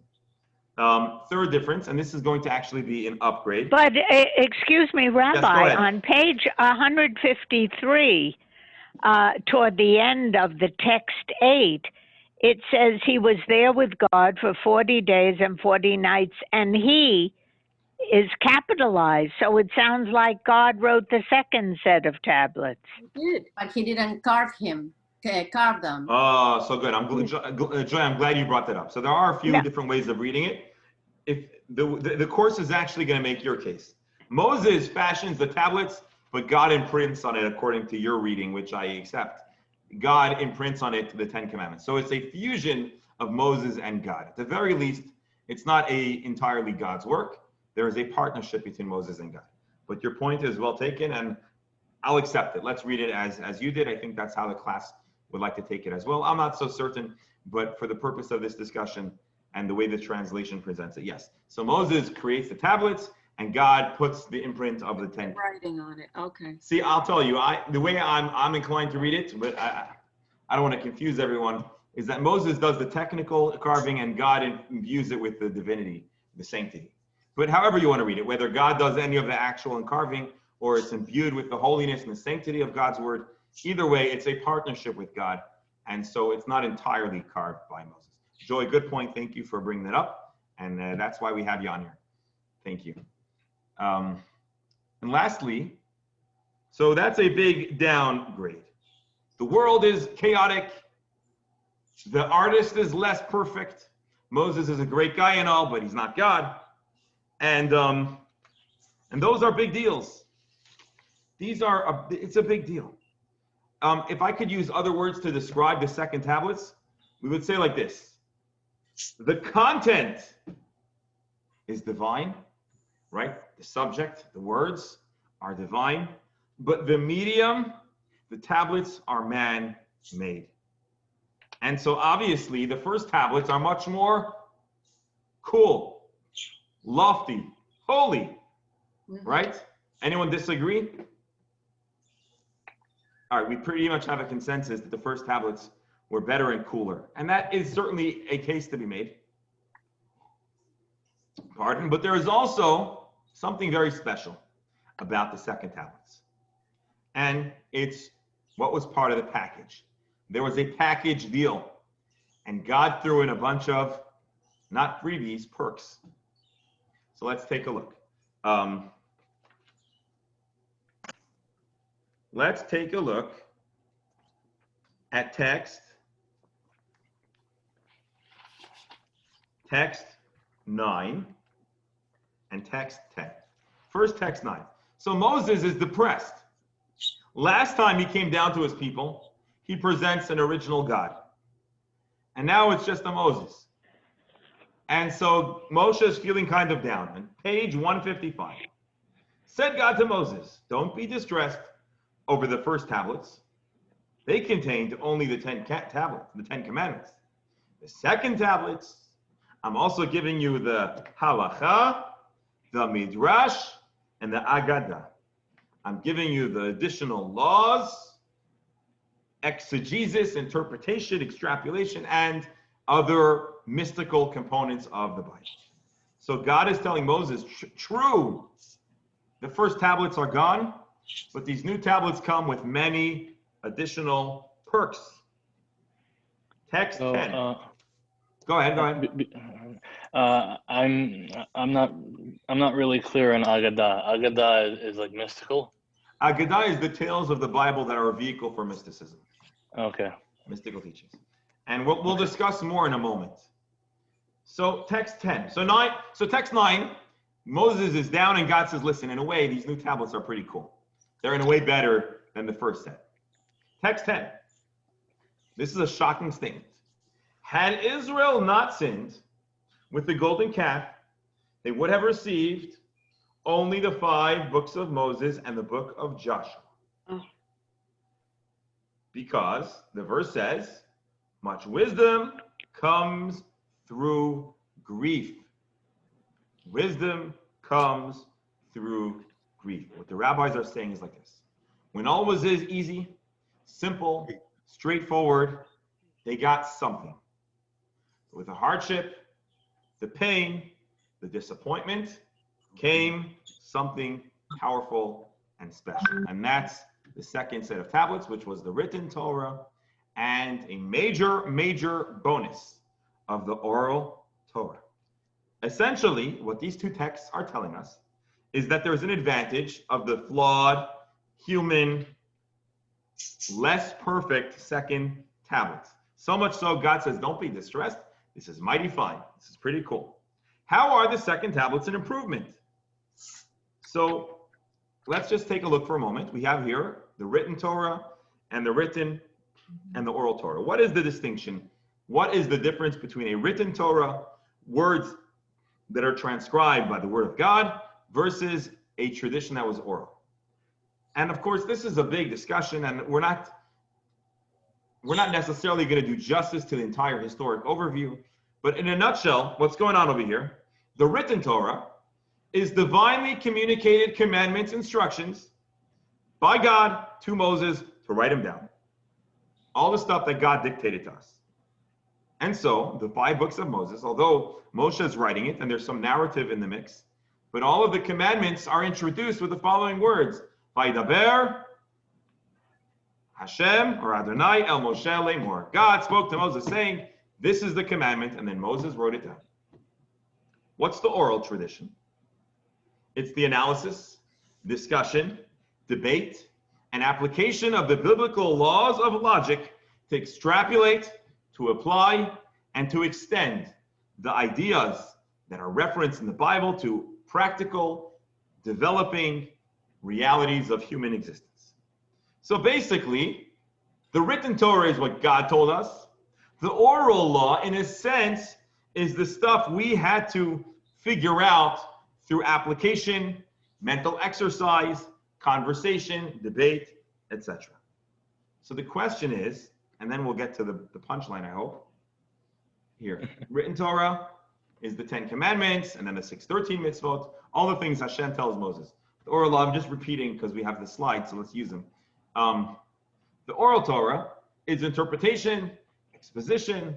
Third difference, and this is going to actually be an upgrade.
But excuse me, Rabbi,
ahead.
on page 153, toward the end of the text 8, it says he was there with God for 40 days and 40 nights, and he is capitalized. So it sounds like God wrote the second set of tablets.
He did.
But he didn't carve them.
Oh, so good. Joy, I'm glad you brought that up. So there are a few
Yeah.
different ways of reading it. If the course is actually going to make your case. Moses fashions the tablets, but God imprints on it according to your reading, which I accept. God imprints on it the Ten Commandments. So it's a fusion of Moses and God. At the very least, it's not entirely God's work. There is a partnership between Moses and God. But your point is well taken, and I'll accept it. Let's read it as you did. I think that's how the class would like to take it as well. I'm not so certain, but for the purpose of this discussion and the way the translation presents it, yes. So Moses creates the tablets, and God puts the imprint of the Ten.
Writing on it. Okay.
See, I'll tell you, the way I'm inclined to read it, but I don't want to confuse everyone, is that Moses does the technical carving and God imbues it with the divinity, the sanctity. But however you want to read it, whether God does any of the actual carving or it's imbued with the holiness and the sanctity of God's word, either way, it's a partnership with God. And so it's not entirely carved by Moses. Joy, good point. Thank you for bringing that up. And that's why we have you on here. Thank you. And lastly, so that's a big downgrade. The world is chaotic. The artist is less perfect. Moses is a great guy and all, but he's not God. And those are big deals. It's a big deal. If I could use other words to describe the second tablets, we would say like this. The content is divine, right? The subject, the words are divine, but the medium, the tablets are man-made. And so obviously the first tablets are much more cool, lofty, holy, right? Anyone disagree? All right, we pretty much have a consensus that the first tablets were better and cooler. And that is certainly a case to be made. Pardon, but there is also something very special about the second tablets. And it's what was part of the package. There was a package deal, and God threw in a bunch of, not freebies, perks. So let's take a look. Let's take a look at text 9 and text 10. First, text 9. So Moses is depressed. Last time he came down to his people, he presents an original God. And now it's just a Moses. And so Moshe is feeling kind of down. On page 155, said God to Moses, don't be distressed over the first tablets. They contained only the 10 tablets, the 10 commandments. The second tablets, I'm also giving you the halacha, the midrash, and the agadah. I'm giving you the additional laws, exegesis, interpretation, extrapolation, and other mystical components of the Bible. So God is telling Moses, true, the first tablets are gone, but these new tablets come with many additional perks. Text 10. Go ahead.
I'm not really clear on Agadah. Agadah is like mystical.
Agadah is the tales of the Bible that are a vehicle for mysticism.
Okay.
Mystical teachings. And we'll discuss more in a moment. So text 10. So text 9, Moses is down and God says, listen, in a way, these new tablets are pretty cool. They're in a way better than the first set. Text 10. This is a shocking statement. Had Israel not sinned with the golden calf, they would have received Only the 5 books of Moses and the book of Joshua.
Oh.
Because the verse says, much wisdom comes through grief. Wisdom comes through grief. What the rabbis are saying is like this. When all was easy, simple, straightforward, they got something. With the hardship, the pain, the disappointment, came something powerful and special. And that's the second set of tablets, which was the written Torah, and a major bonus of the oral Torah. Essentially, what these 2 texts are telling us is that there's an advantage of the flawed, human, less perfect second tablets. So much so, God says, don't be distressed. This is mighty fine. This is pretty cool. How are the second tablets an improvement? So let's just take a look for a moment. We have here the written Torah and the written and the oral Torah. What is the distinction? What is the difference between a written Torah, words that are transcribed by the word of God, versus a tradition that was oral? And of course, this is a big discussion, and we're not necessarily going to do justice to the entire historic overview. But in a nutshell, what's going on over here? The written Torah is divinely communicated commandments, instructions by God to Moses to write them down. All the stuff that God dictated to us. And so the 5 books of Moses, although Moshe is writing it and there's some narrative in the mix, but all of the commandments are introduced with the following words: Vaydaber Hashem or Adonai El Moshe Lemor. God spoke to Moses saying, this is the commandment, and then Moses wrote it down. What's the oral tradition? It's the analysis, discussion, debate, and application of the biblical laws of logic to extrapolate, to apply, and to extend the ideas that are referenced in the Bible to practical, developing realities of human existence. So basically, the written Torah is what God told us. The oral law, in a sense, is the stuff we had to figure out through application, mental exercise, conversation, debate, etc. So the question is, and then we'll get to the punchline, I hope. Here, written Torah is the 10 commandments, and then the 613 mitzvot, all the things Hashem tells Moses. The oral law, I'm just repeating because we have the slides, so let's use them. The oral Torah is interpretation, exposition,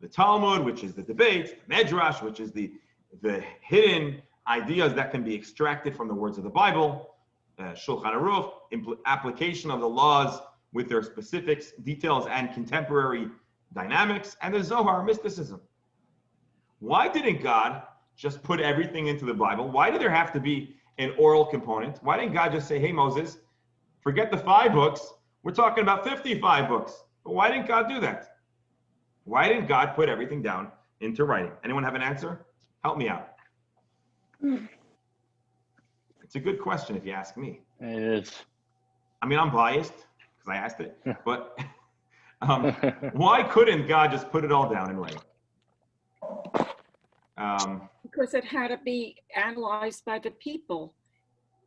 the Talmud, which is the debate, the Medrash, which is the hidden ideas that can be extracted from the words of the Bible, Shulchan Aruch, application of the laws with their specifics, details, and contemporary dynamics, and the Zohar, mysticism. Why didn't God just put everything into the Bible? Why did there have to be an oral component? Why didn't God just say, hey, Moses, forget the 5 books, we're talking about 55 books. But why didn't God do that? Why didn't God put everything down into writing? Anyone have an answer? Help me out. It's a good question if you ask me.
It is.
I mean, I'm biased because I asked it, but why couldn't God just put it all down in writing?
Because it had to be analyzed by the people.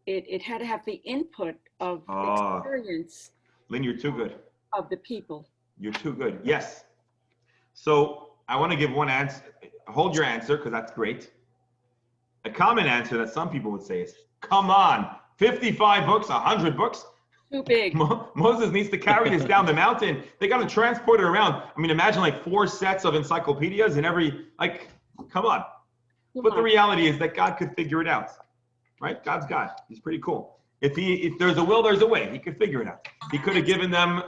It had to have the input of experience.
Lynn, you're too good.
Of the people.
You're too good. Yes. So I want to give one answer. Hold your answer because that's great. A common answer that some people would say is, come on, 55 books, 100 books?
Too big.
Moses needs to carry this down the mountain. They got to transport it around. I mean, imagine like 4 sets of encyclopedias in every, like, come on. But the reality is that God could figure it out, right? God's God. He's pretty cool. If there's a will, there's a way. He could figure it out. He could have given them,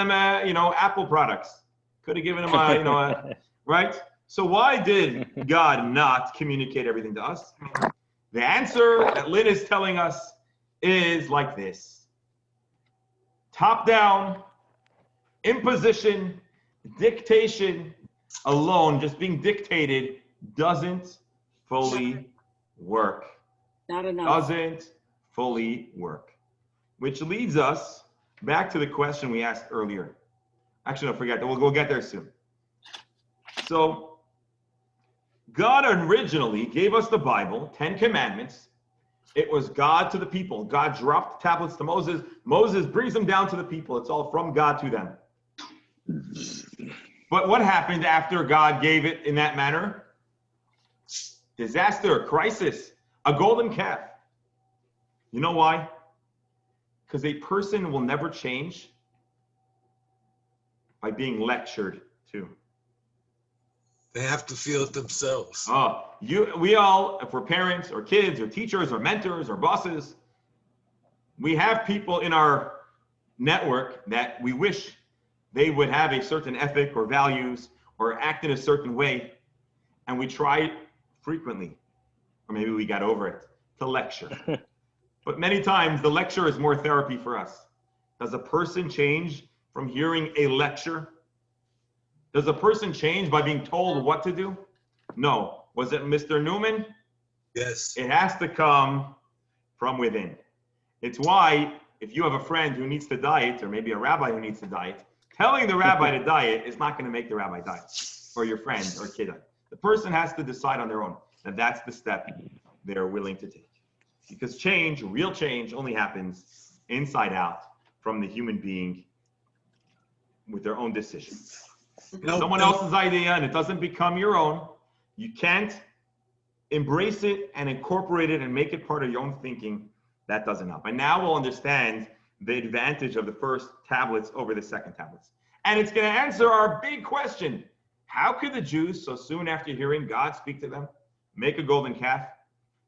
Apple products. Could have given them, right? So why did God not communicate everything to us? The answer that Lynn is telling us is like this. Top down, imposition, dictation alone, just being dictated, doesn't fully work.
Not enough.
Doesn't fully work. Which leads us back to the question we asked earlier. Actually, no, forget that. We'll get there soon. So, God originally gave us the Bible, 10 commandments, It was God to the people. God dropped tablets to Moses. Moses brings them down to the people. It's all from God to them. But what happened after God gave it in that manner? Disaster, crisis, a golden calf. You know why? Because a person will never change by being lectured to.
They have to feel it themselves.
We all, if we're parents or kids or teachers or mentors or bosses, we have people in our network that we wish they would have a certain ethic or values or act in a certain way. And we try frequently, or maybe we got over it, to lecture. But many times the lecture is more therapy for us. Does a person change from hearing a lecture? Does a person change by being told what to do? No. Was it Mr. Newman?
Yes.
It has to come from within. It's why if you have a friend who needs to diet, or maybe a rabbi who needs to diet, telling the rabbi to diet is not going to make the rabbi diet, or your friend or kid. The person has to decide on their own that that's the step they're willing to take. Because change, real change, only happens inside out from the human being with their own decision. Someone else's idea and it doesn't become your own, you can't embrace it and incorporate it and make it part of your own thinking. That doesn't help. And now we'll understand the advantage of the first tablets over the second tablets. And it's going to answer our big question. How could the Jews, so soon after hearing God speak to them, make a golden calf?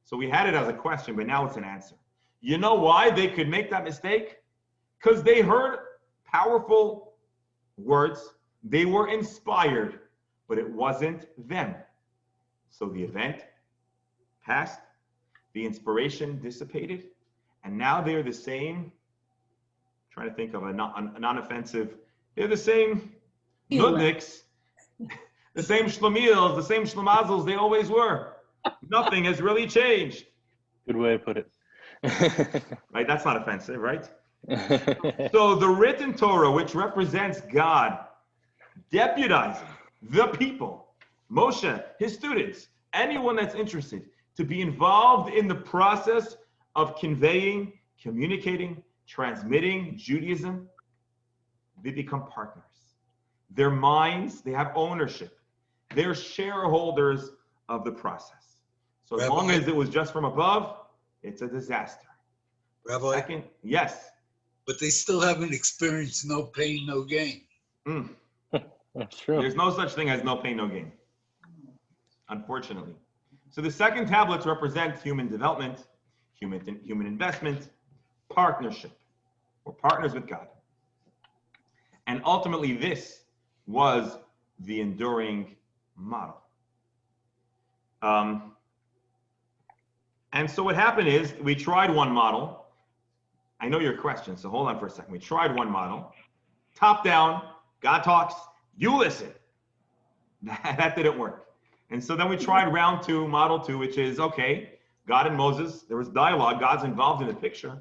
So we had it as a question, but now it's an answer. You know why they could make that mistake? Because they heard powerful words. They were inspired, but it wasn't them. So the event passed, the inspiration dissipated, and now they're the same, trying to think of a non-offensive, they're the same nudniks, the same shlemiels, the same shlemazels they always were. Nothing has really changed.
Good way to put it.
Right, that's not offensive, right? So the written Torah, which represents God deputizing the people, Moshe, his students, anyone that's interested to be involved in the process of conveying, communicating, transmitting Judaism, they become partners. Their minds, they have ownership. They're shareholders of the process. So as long as it was just from above, it's a disaster.
Rabbi?
Second, yes.
But they still haven't experienced no pain, no gain.
That's true.
There's no such thing as no pain, no gain, unfortunately. So the second tablets represent human development, human investment, partnership. We're partners with God. And ultimately, this was the enduring model. And so what happened is we tried one model. I know your question, so hold on for a second. We tried one model, top down, God talks, you listen. That didn't work. And so then we tried round two, model two, which is, okay, God and Moses, there was dialogue, God's involved in the picture,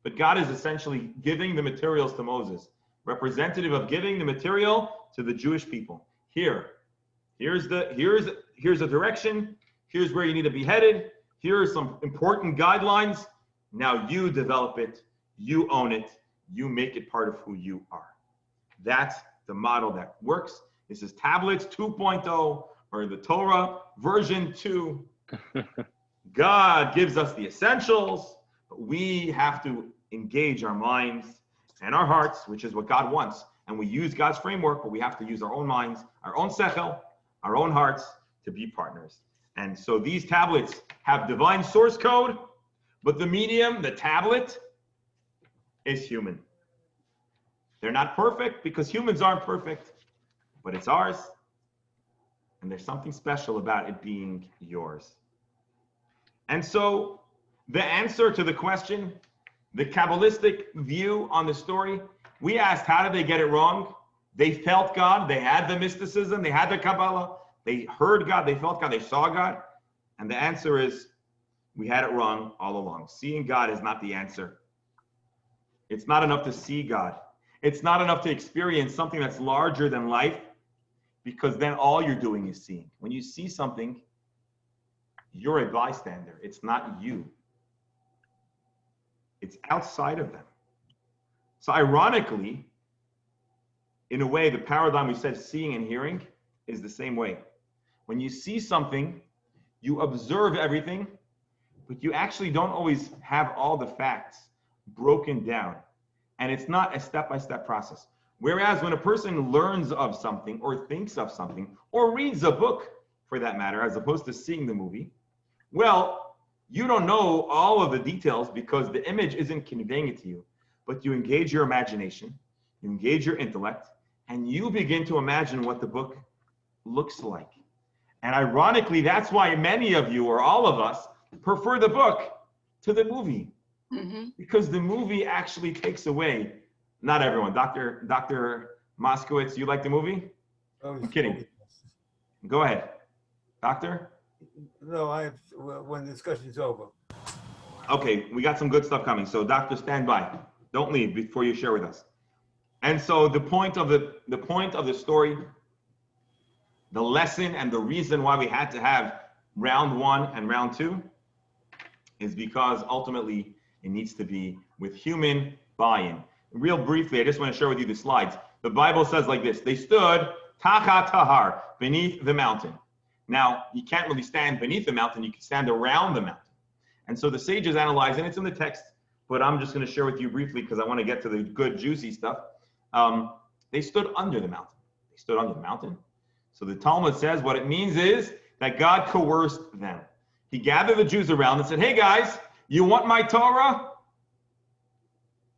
but God is essentially giving the materials to Moses, representative of giving the material to the Jewish people. Here's a direction, here's where you need to be headed, here are some important guidelines, now you develop it, you own it, you make it part of who you are. That's the model that works. This is Tablets 2.0, or the Torah version 2. God gives us the essentials, but we have to engage our minds and our hearts, which is what God wants. And we use God's framework, but we have to use our own minds, our own sechel, our own hearts to be partners. And so these tablets have divine source code, but the medium, the tablet, is human. They're not perfect because humans aren't perfect, but it's ours. And there's something special about it being yours. And so the answer to the question, the Kabbalistic view on the story, we asked, how did they get it wrong? They felt God, they had the mysticism, they had the Kabbalah, they heard God, they felt God, they saw God. And the answer is, we had it wrong all along. Seeing God is not the answer. It's not enough to see God. It's not enough to experience something that's larger than life, because then all you're doing is seeing. When you see something, you're a bystander. It's not you. It's outside of them. So ironically, in a way, the paradigm we said seeing and hearing is the same way. When you see something, you observe everything, but you actually don't always have all the facts broken down. And it's not a step-by-step process. Whereas when a person learns of something or thinks of something or reads a book, for that matter, as opposed to seeing the movie, well, you don't know all of the details because the image isn't conveying it to you, but you engage your imagination, you engage your intellect, and you begin to imagine what the book looks like. And ironically, that's why many of you, or all of us, prefer the book to the movie. Because the movie actually takes away, not everyone. Dr. Moskowitz, you like the movie?
Oh,
I'm kidding. Go ahead. Doctor?
No, when the discussion's over.
Okay, we got some good stuff coming. So doctor, stand by. Don't leave before you share with us. And so the point of the story, the lesson and the reason why we had to have round 1 and round 2 is because ultimately it needs to be with human buy-in. Real briefly, I just want to share with you the slides. The Bible says like this: they stood tachat tahar, beneath the mountain. Now, you can't really stand beneath the mountain, you can stand around the mountain. And so the sages analyze, and it's in the text, but I'm just going to share with you briefly because I want to get to the good, juicy stuff. They stood under the mountain. They stood under the mountain. So the Talmud says what it means is that God coerced them. He gathered the Jews around and said, hey guys, you want my Torah?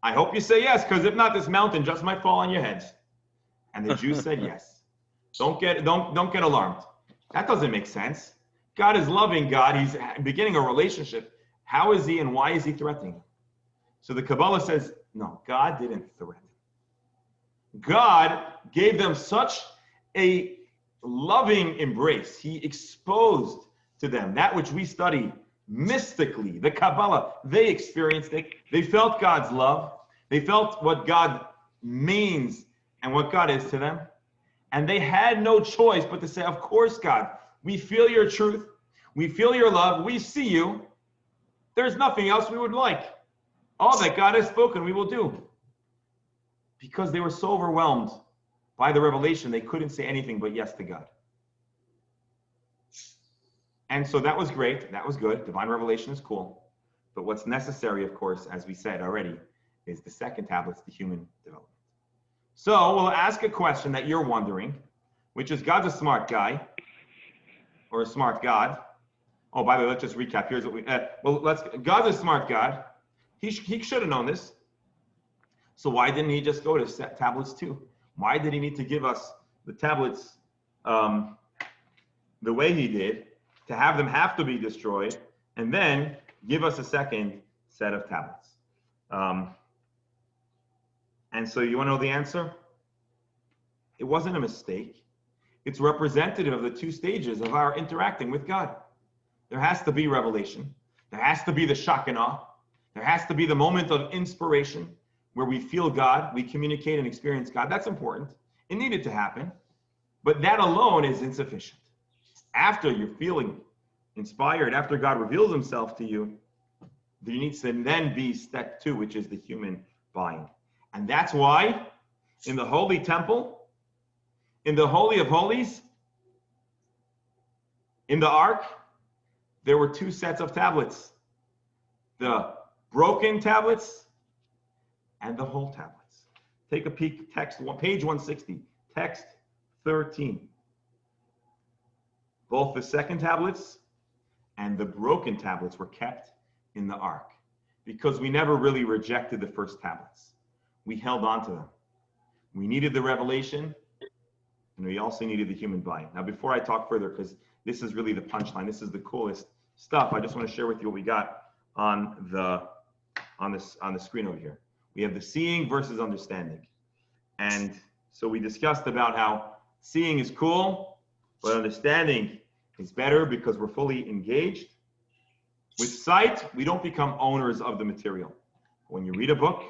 I hope you say yes, because if not, this mountain just might fall on your heads. And the Jews said yes. Don't get alarmed. That doesn't make sense. God is loving God. He's beginning a relationship. How is he and why is he threatening? So the Kabbalah says, no, God didn't threaten. God gave them such a loving embrace. He exposed to them that which we study mystically, the Kabbalah. They experienced it. They felt God's love. They felt what God means and what God is to them. And they had no choice but to say, of course, God, we feel your truth. We feel your love. We see you. There's nothing else we would like. All that God has spoken, we will do. Because they were so overwhelmed by the revelation, they couldn't say anything but yes to God. And so that was great. That was good. Divine revelation is cool. But what's necessary, of course, as we said already, is the second tablets, the human development. So we'll ask a question that you're wondering, which is, God's a smart guy, or a smart God. Oh, by the way, let's just recap. Here's what God's a smart God. He should have known this. So why didn't he just go to tablets 2? Why did he need to give us the tablets the way he did, to have them have to be destroyed, and then give us a second set of tablets? And so you want to know the answer? It wasn't a mistake. It's representative of the 2 stages of our interacting with God. There has to be revelation. There has to be the shock and awe. There has to be the moment of inspiration where we feel God, we communicate and experience God. That's important. It needed to happen. But that alone is insufficient. After you're feeling inspired, after God reveals himself to you, there needs to then be step 2, which is the human buy-in. And that's why in the Holy Temple, in the Holy of Holies, in the Ark, there were 2 sets of tablets. The broken tablets and the whole tablets. Take a peek, page 160, text 13. Both the second tablets and the broken tablets were kept in the Ark because we never really rejected the first tablets. We held on to them. We needed the revelation, and we also needed the human buy-in. Now, before I talk further, because this is really the punchline, this is the coolest stuff, I just want to share with you what we got on the screen over here. We have the seeing versus understanding. And so we discussed about how seeing is cool, but understanding is better because we're fully engaged. With sight, we don't become owners of the material. When you read a book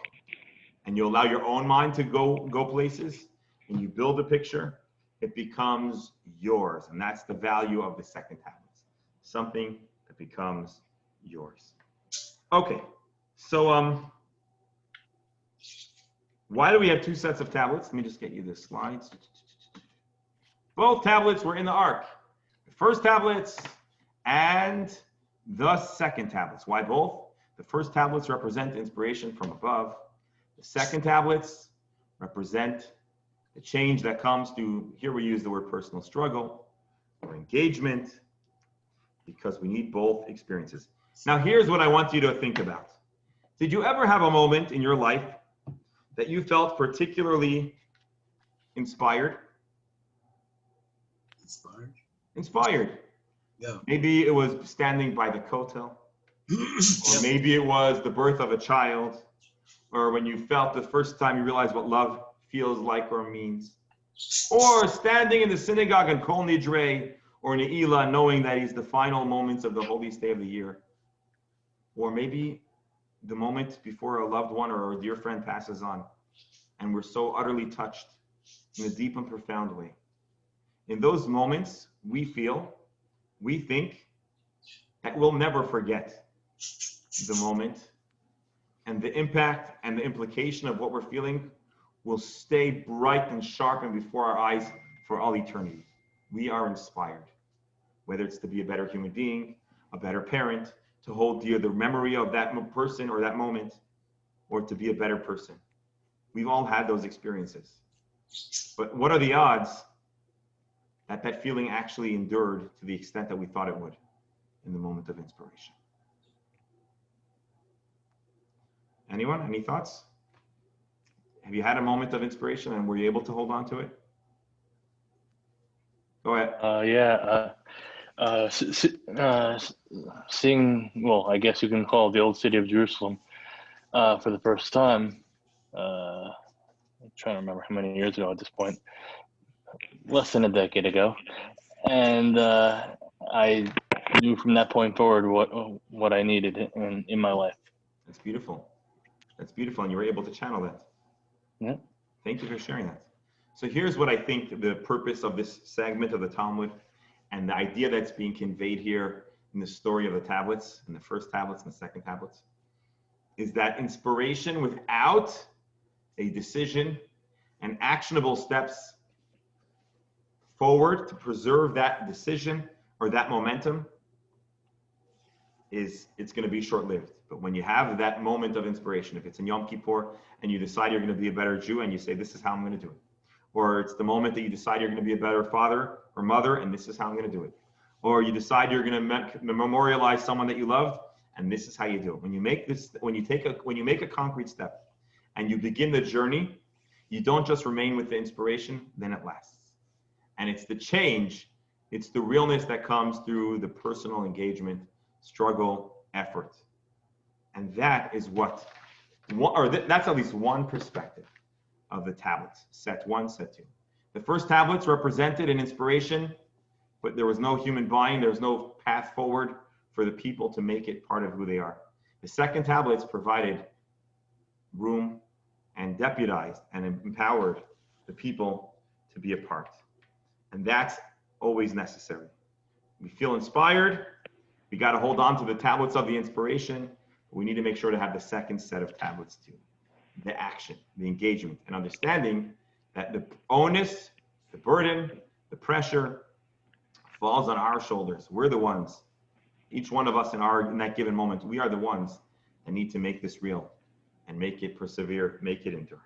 and you allow your own mind to go places and you build a picture, it becomes yours. And that's the value of the second tablets. Something that becomes yours. Okay, So, why do we have two sets of tablets? Let me just get you the slides. Both tablets were in the ark. The first tablets and the second tablets. Why both? The first tablets represent inspiration from above. The second tablets represent the change that comes through, here we use the word personal struggle or engagement, because we need both experiences. Now, here's what I want you to think about. Did you ever have a moment in your life that you felt particularly inspired? Inspired.
Yeah.
Maybe it was standing by the kotel, or maybe it was the birth of a child, or when you felt the first time you realized what love feels like or means, or standing in the synagogue on Kol Nidre or Ne'ilah, knowing that he's the final moments of the holiest day of the year, or maybe the moment before a loved one or a dear friend passes on, and we're so utterly touched in a deep and profound way. In those moments, we think that we'll never forget the moment, and the impact and the implication of what we're feeling will stay bright and sharp and before our eyes for all eternity. We are inspired, whether it's to be a better human being, a better parent, to hold dear the memory of that person or that moment, or to be a better person. We've all had those experiences. But what are the odds that that feeling actually endured to the extent that we thought it would in the moment of inspiration? Anyone? Any thoughts? Have you had a moment of inspiration and were you able to hold on to it? Go ahead.
Seeing, well, I guess you can call it the old city of Jerusalem for the first time. I'm trying to remember how many years ago at this point. Less than a decade ago. And I knew from that point forward what I needed in my life.
That's beautiful. That's beautiful. And you were able to channel that.
Yeah.
Thank you for sharing that. So here's what I think the purpose of this segment of the Talmud and the idea that's being conveyed here in the story of the tablets, and the first tablets and the second tablets, is that inspiration without a decision and actionable steps forward to preserve that decision or that momentum it's going to be short-lived. But when you have that moment of inspiration, if it's in Yom Kippur and you decide you're going to be a better Jew and you say, this is how I'm going to do it. Or it's the moment that you decide you're going to be a better father or mother and this is how I'm going to do it. Or you decide you're going to memorialize someone that you loved and this is how you do it. When you make a concrete step and you begin the journey, you don't just remain with the inspiration, then it lasts. And it's the change, it's the realness that comes through the personal engagement, struggle, effort. And that is that's at least one perspective of the tablets, set one, set two. The first tablets represented an inspiration, but there was no human buy-in, there was no path forward for the people to make it part of who they are. The second tablets provided room and deputized and empowered the people to be a part. And that's always necessary. We feel inspired, we got to hold on to the tablets of the inspiration. We need to make sure to have the second set of tablets too. The action, the engagement, and understanding that the onus, the burden, the pressure falls on our shoulders. We're the ones, each one of us in that given moment, we are the ones that need to make this real and make it persevere, make it endure.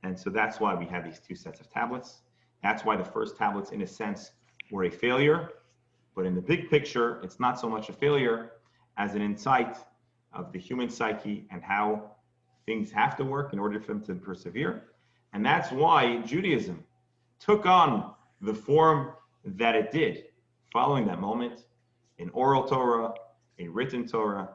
And so that's why we have these two sets of tablets. That's why the first tablets, in a sense, were a failure. But in the big picture, it's not so much a failure as an insight of the human psyche and how things have to work in order for them to persevere. And that's why Judaism took on the form that it did following that moment, an oral Torah, a written Torah,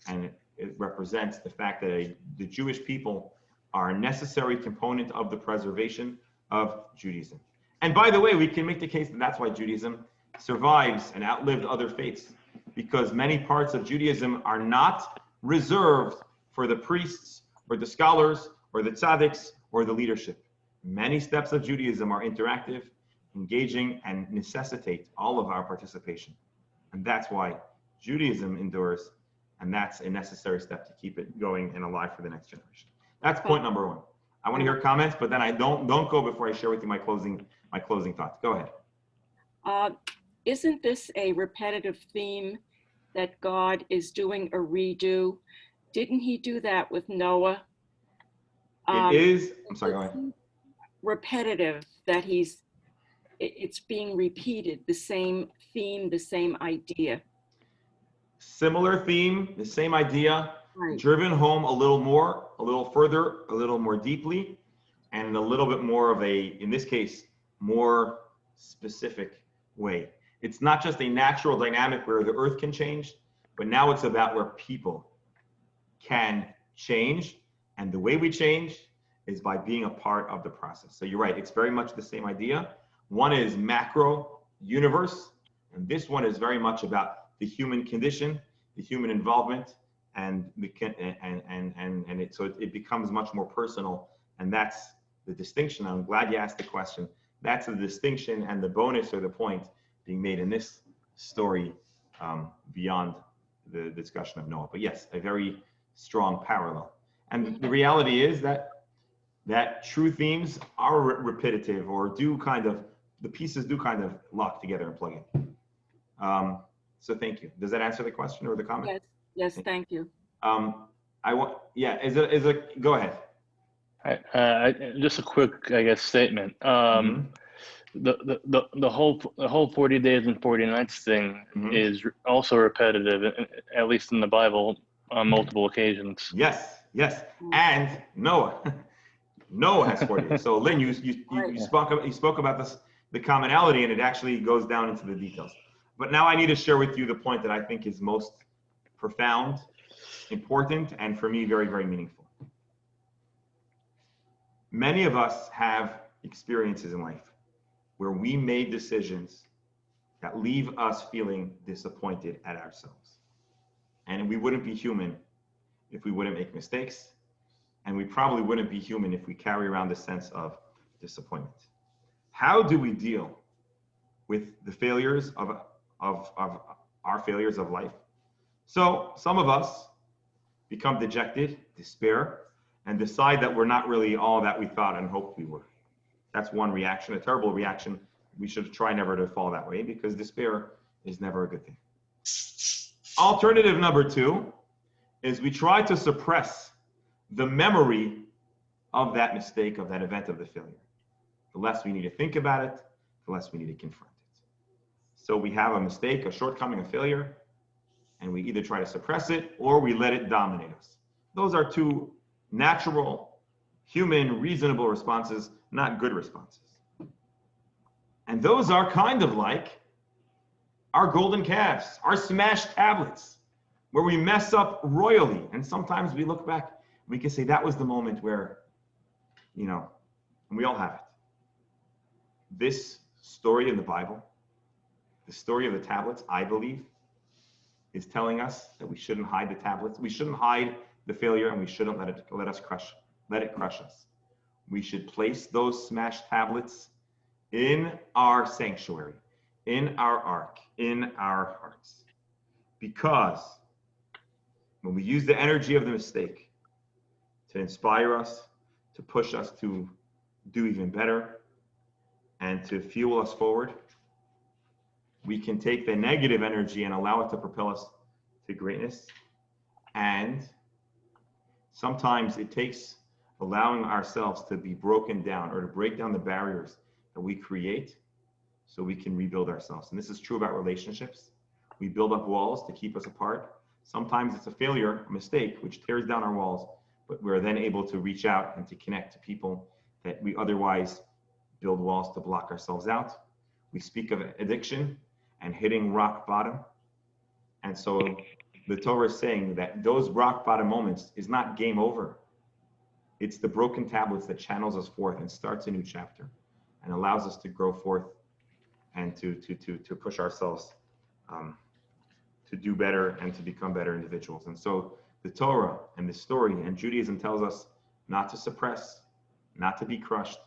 and it represents the fact that the Jewish people are a necessary component of the preservation of Judaism. And by the way, we can make the case that that's why Judaism survives and outlived other faiths, because many parts of Judaism are not reserved for the priests or the scholars or the tzaddiks or the leadership. Many steps of Judaism are interactive, engaging, and necessitate all of our participation. And that's why Judaism endures And that's a necessary step to keep it going and alive for the next generation. That's point number one. I want to hear comments, but then I don't go before I share with you my closing thoughts. Go ahead.
Isn't this a repetitive theme that God is doing a redo? Didn't he do that with Noah?
It is, I'm sorry, go ahead.
Repetitive, that it's being repeated, the same theme, the same idea.
Similar theme, the same idea,
Right.
driven home a little more, a little further, a little more deeply, and a little bit more of a, in this case, more specific way. It's not just a natural dynamic where the earth can change, but now it's about where people can change. And the way we change is by being a part of the process. So you're right, it's very much the same idea. One is macro universe, and this one is very much about the human condition, the human involvement, and so it becomes much more personal. And that's the distinction. I'm glad you asked the question. That's the distinction and the bonus or the point being made in this story beyond the discussion of Noah. But yes, a very strong parallel. And the reality is that true themes are repetitive, or the pieces do kind of lock together and plug in. So thank you. Does that answer the question or the comment?
Yes, thank you.
Go ahead.
Just a quick, I guess, statement. The whole 40 days and 40 nights thing is also repetitive, at least in the Bible, on multiple occasions.
Yes. And Noah has 40 days. So Lynn, you spoke about this, the commonality, and it actually goes down into the details. But now I need to share with you the point that I think is most profound, important, and for me, very, very meaningful. Many of us have experiences in life where we made decisions that leave us feeling disappointed at ourselves. And we wouldn't be human if we wouldn't make mistakes. And we probably wouldn't be human if we carry around the sense of disappointment. How do we deal with the failures of our failures of life? So some of us become dejected, despair, and decide that we're not really all that we thought and hoped we were. That's one reaction, a terrible reaction. We should try never to fall that way, because despair is never a good thing. Alternative number two is we try to suppress the memory of that mistake, of that event, of the failure. The less we need to think about it, the less we need to confront it. So we have a mistake, a shortcoming, a failure, and we either try to suppress it or we let it dominate us. Those are two natural, human, reasonable responses, not good responses. And those are kind of like our golden calves, our smashed tablets, where we mess up royally. And sometimes we look back, we can say that was the moment where, and we all have it. This story in the Bible, the story of the tablets, I believe, is telling us that we shouldn't hide the tablets. We shouldn't hide the failure, and we shouldn't let it crush us. We should place those smashed tablets in our sanctuary, in our ark, in our hearts. Because when we use the energy of the mistake to inspire us, to push us to do even better, and to fuel us forward, we can take the negative energy and allow it to propel us to greatness. And sometimes it takes allowing ourselves to be broken down, or to break down the barriers that we create so we can rebuild ourselves. And this is true about relationships. We build up walls to keep us apart. Sometimes it's a failure, a mistake, which tears down our walls, but we're then able to reach out and to connect to people that we otherwise build walls to block ourselves out. We speak of addiction and hitting rock bottom. And so the Torah is saying that those rock bottom moments is not game over. It's the broken tablets that channels us forth and starts a new chapter and allows us to grow forth and to push ourselves to do better and to become better individuals. And so the Torah and the story and Judaism tells us not to suppress, not to be crushed,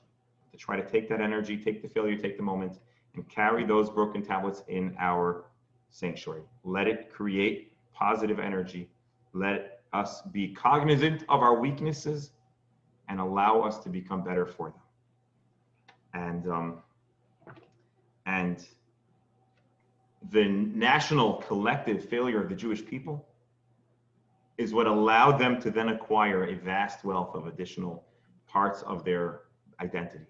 to try to take that energy, take the failure, take the moment, and carry those broken tablets in our sanctuary. Let it create positive energy Let us be cognizant of our weaknesses and allow us to become better for them. And the national collective failure of the Jewish people is what allowed them to then acquire a vast wealth of additional parts of their identity.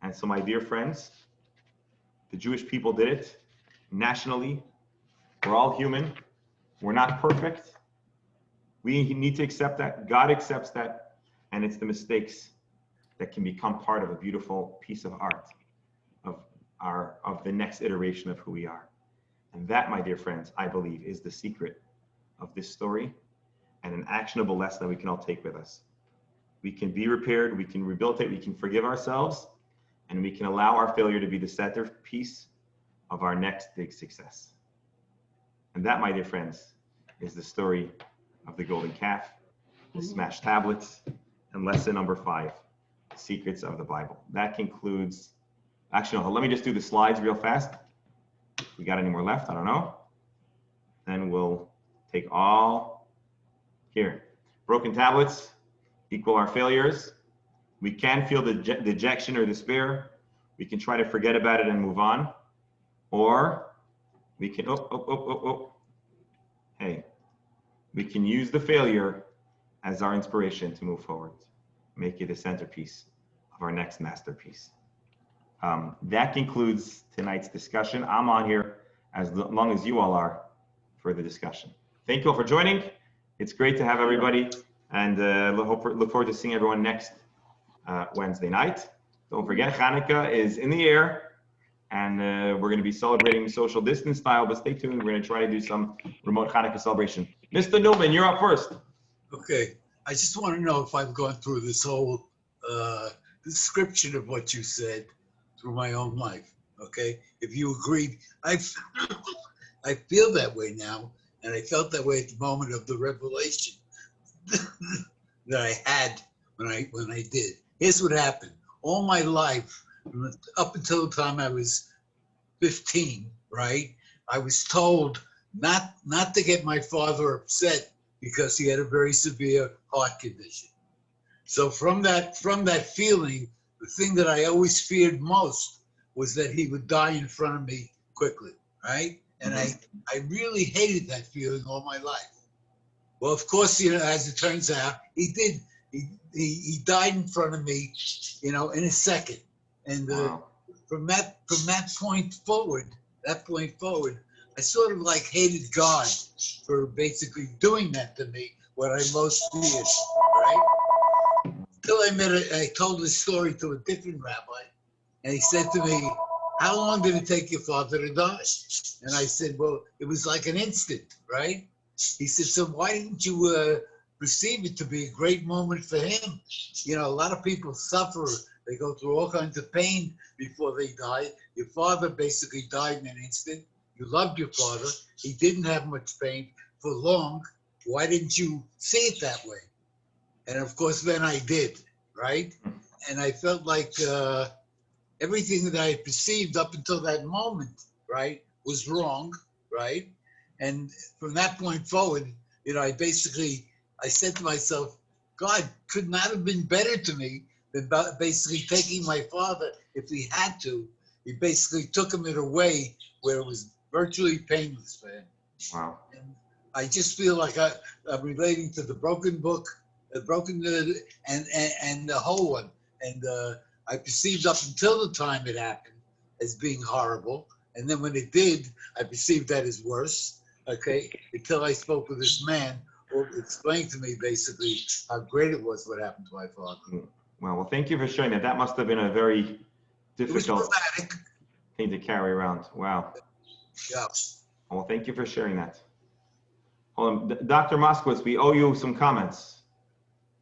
And so, my dear friends, the Jewish people did it nationally. We're all human. We're not perfect. We need to accept that. God accepts that. And it's the mistakes that can become part of a beautiful piece of art of the next iteration of who we are. And that, my dear friends, I believe is the secret of this story and an actionable lesson that we can all take with us. We can be repaired, we can rehabilitate, we can forgive ourselves, and we can allow our failure to be the centerpiece of our next big success. And that, my dear friends, is the story of the golden calf, the smashed tablets, and lesson number 5, secrets of the Bible. That concludes, actually, no, let me just do the slides real fast. If we got any more left, I don't know. Then we'll take all here. Broken tablets equal our failures. We can feel the dejection or despair. We can try to forget about it and move on. Or we can, hey, we can use the failure as our inspiration to move forward. Make it a centerpiece of our next masterpiece. That concludes tonight's discussion. I'm on here as long as you all are for the discussion. Thank you all for joining. It's great to have everybody, and look forward to seeing everyone next Wednesday night. Don't forget, Hanukkah is in the air, and we're going to be celebrating social distance style, but stay tuned. We're going to try to do some remote Hanukkah celebration. Mr. Newman, you're up first.
Okay, I just want to know if I've gone through this whole description of what you said through my own life. Okay, if you agreed, I feel that way now, and I felt that way at the moment of the revelation that I had when I did. Here's what happened. All my life, up until the time I was 15, right, I was told not to get my father upset because he had a very severe heart condition. So from that feeling, the thing that I always feared most was that he would die in front of me quickly, right? And I really hated that feeling all my life. Well, of course, as it turns out, he did. He died in front of me, in a second. And from that point forward, I sort of like hated God for basically doing that to me, what I most feared, right? Until I told this story to a different rabbi, and he said to me, "How long did it take your father to die?" And I said, "Well, it was like an instant, right?" He said, "So why didn't you perceive it to be a great moment for him? A lot of people suffer. They go through all kinds of pain before they die. Your father basically died in an instant. You loved your father. He didn't have much pain for long. Why didn't you see it that way?" And of course, then I did, right? And I felt like everything that I perceived up until that moment, right, was wrong, right? And from that point forward, I said to myself, God could not have been better to me than basically taking my father if he had to. He basically took him in a way where it was virtually painless for him.
Wow.
And I just feel like I'm relating to the broken book, and the whole one. And I perceived up until the time it happened as being horrible. And then when it did, I perceived that as worse, okay? Until I spoke with this man who explained to me basically how great it was what happened to my father.
Well, thank you for sharing that. That must have been a very difficult thing to carry around. Wow.
Yeah.
Well, thank you for sharing that. Dr. Moskowitz, we owe you some comments.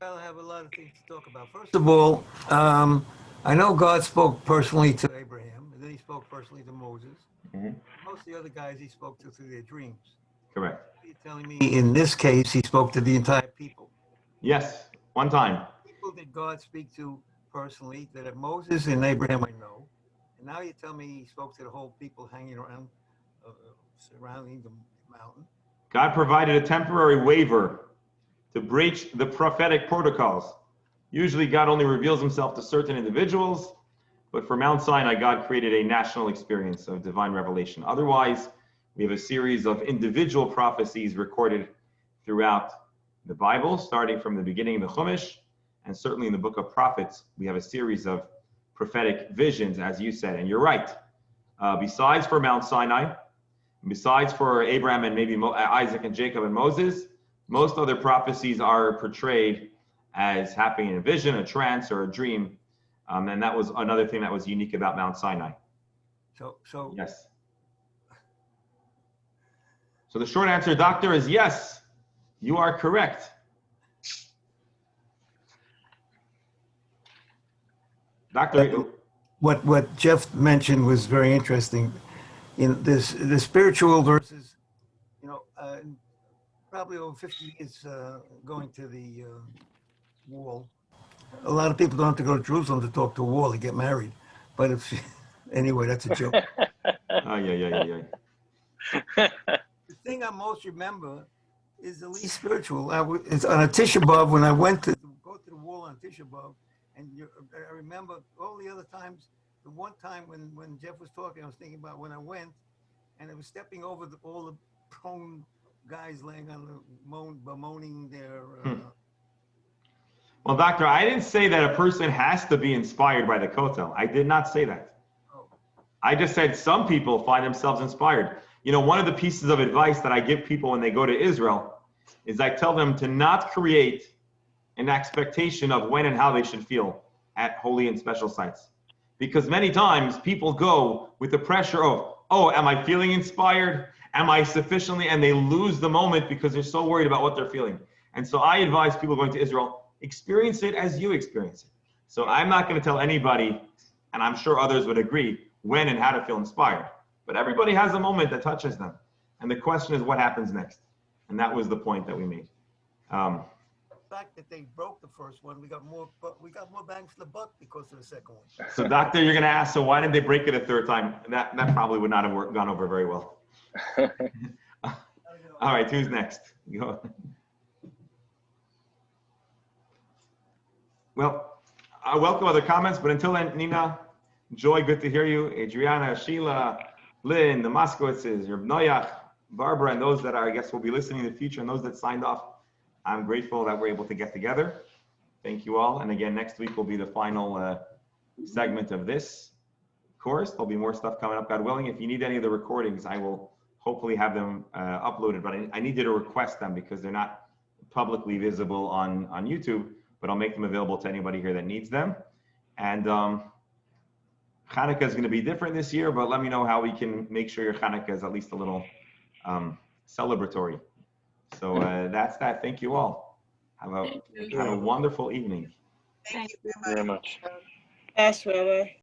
I have a lot of things to talk about. First of all, I know God spoke personally to Abraham, and then he spoke personally to Moses. Most of the other guys he spoke to through their dreams.
Correct.
You're telling me in this case he spoke to the entire people?
Yes, one time.
People did God speak to personally, that of Moses and Abraham I know. And now you tell me he spoke to the whole people hanging around, surrounding the mountain.
God provided a temporary waiver to breach the prophetic protocols. Usually God only reveals himself to certain individuals, but for Mount Sinai, God created a national experience of divine revelation. Otherwise, we have a series of individual prophecies recorded throughout the Bible, starting from the beginning of the Chumash, and certainly in the book of prophets, we have a series of prophetic visions, as you said, and you're right. Besides for Mount Sinai, besides for Abraham and maybe Isaac and Jacob and Moses, most other prophecies are portrayed as happening in a vision, a trance, or a dream. And that was another thing that was unique about Mount Sinai.
So
yes. So the short answer, doctor, is yes, you are correct. Doctor,
what Jeff mentioned was very interesting. In this, the spiritual versus, probably over 50 years going to the wall. A lot of people don't have to go to Jerusalem to talk to a wall to get married. But if anyway, that's a joke.
The
thing I most remember is the least spiritual. It's on a Tisha B'Av when I went to go to the wall on Tisha B'Av, and I remember all the other times. The one time when Jeff was talking, I was thinking about when I went, and I was stepping over all the prone guys laying on the bemoaning their.
Well, doctor, I didn't say that a person has to be inspired by the Kotel. I did not say that. I just said some people find themselves inspired. One of the pieces of advice that I give people when they go to Israel is I tell them to not create an expectation of when and how they should feel at holy and special sites. Because many times people go with the pressure of, oh, am I feeling inspired? Am I sufficiently? And they lose the moment because they're so worried about what they're feeling. And so I advise people going to Israel, experience it as you experience it. So I'm not going to tell anybody, and I'm sure others would agree, when and how to feel inspired. But everybody has a moment that touches them. And the question is what happens next? And that was the point that we made.
The fact that they broke the first one, we got more bang for the buck because of the second one.
So doctor, you're going to ask, so why didn't they break it a third time? That probably would not have gone over very well. All right, who's next? Go. Well, I welcome other comments, but until then, Nina, Joy, good to hear you. Adriana, Sheila, Lynn, the Moskowitzes, your Noyach, Barbara, and those that I guess will be listening in the future, and those that signed off. I'm grateful that we're able to get together. Thank you all. And again, next week will be the final segment of this course. There'll be more stuff coming up, God willing. If you need any of the recordings, I will hopefully have them uploaded, but I need you to request them because they're not publicly visible on YouTube, but I'll make them available to anybody here that needs them. And Hanukkah is going to be different this year, but let me know how we can make sure your Hanukkah is at least a little celebratory. So that's that. Thank you all. Have a wonderful evening.
Thank you
very much.
Yes, Rabbi.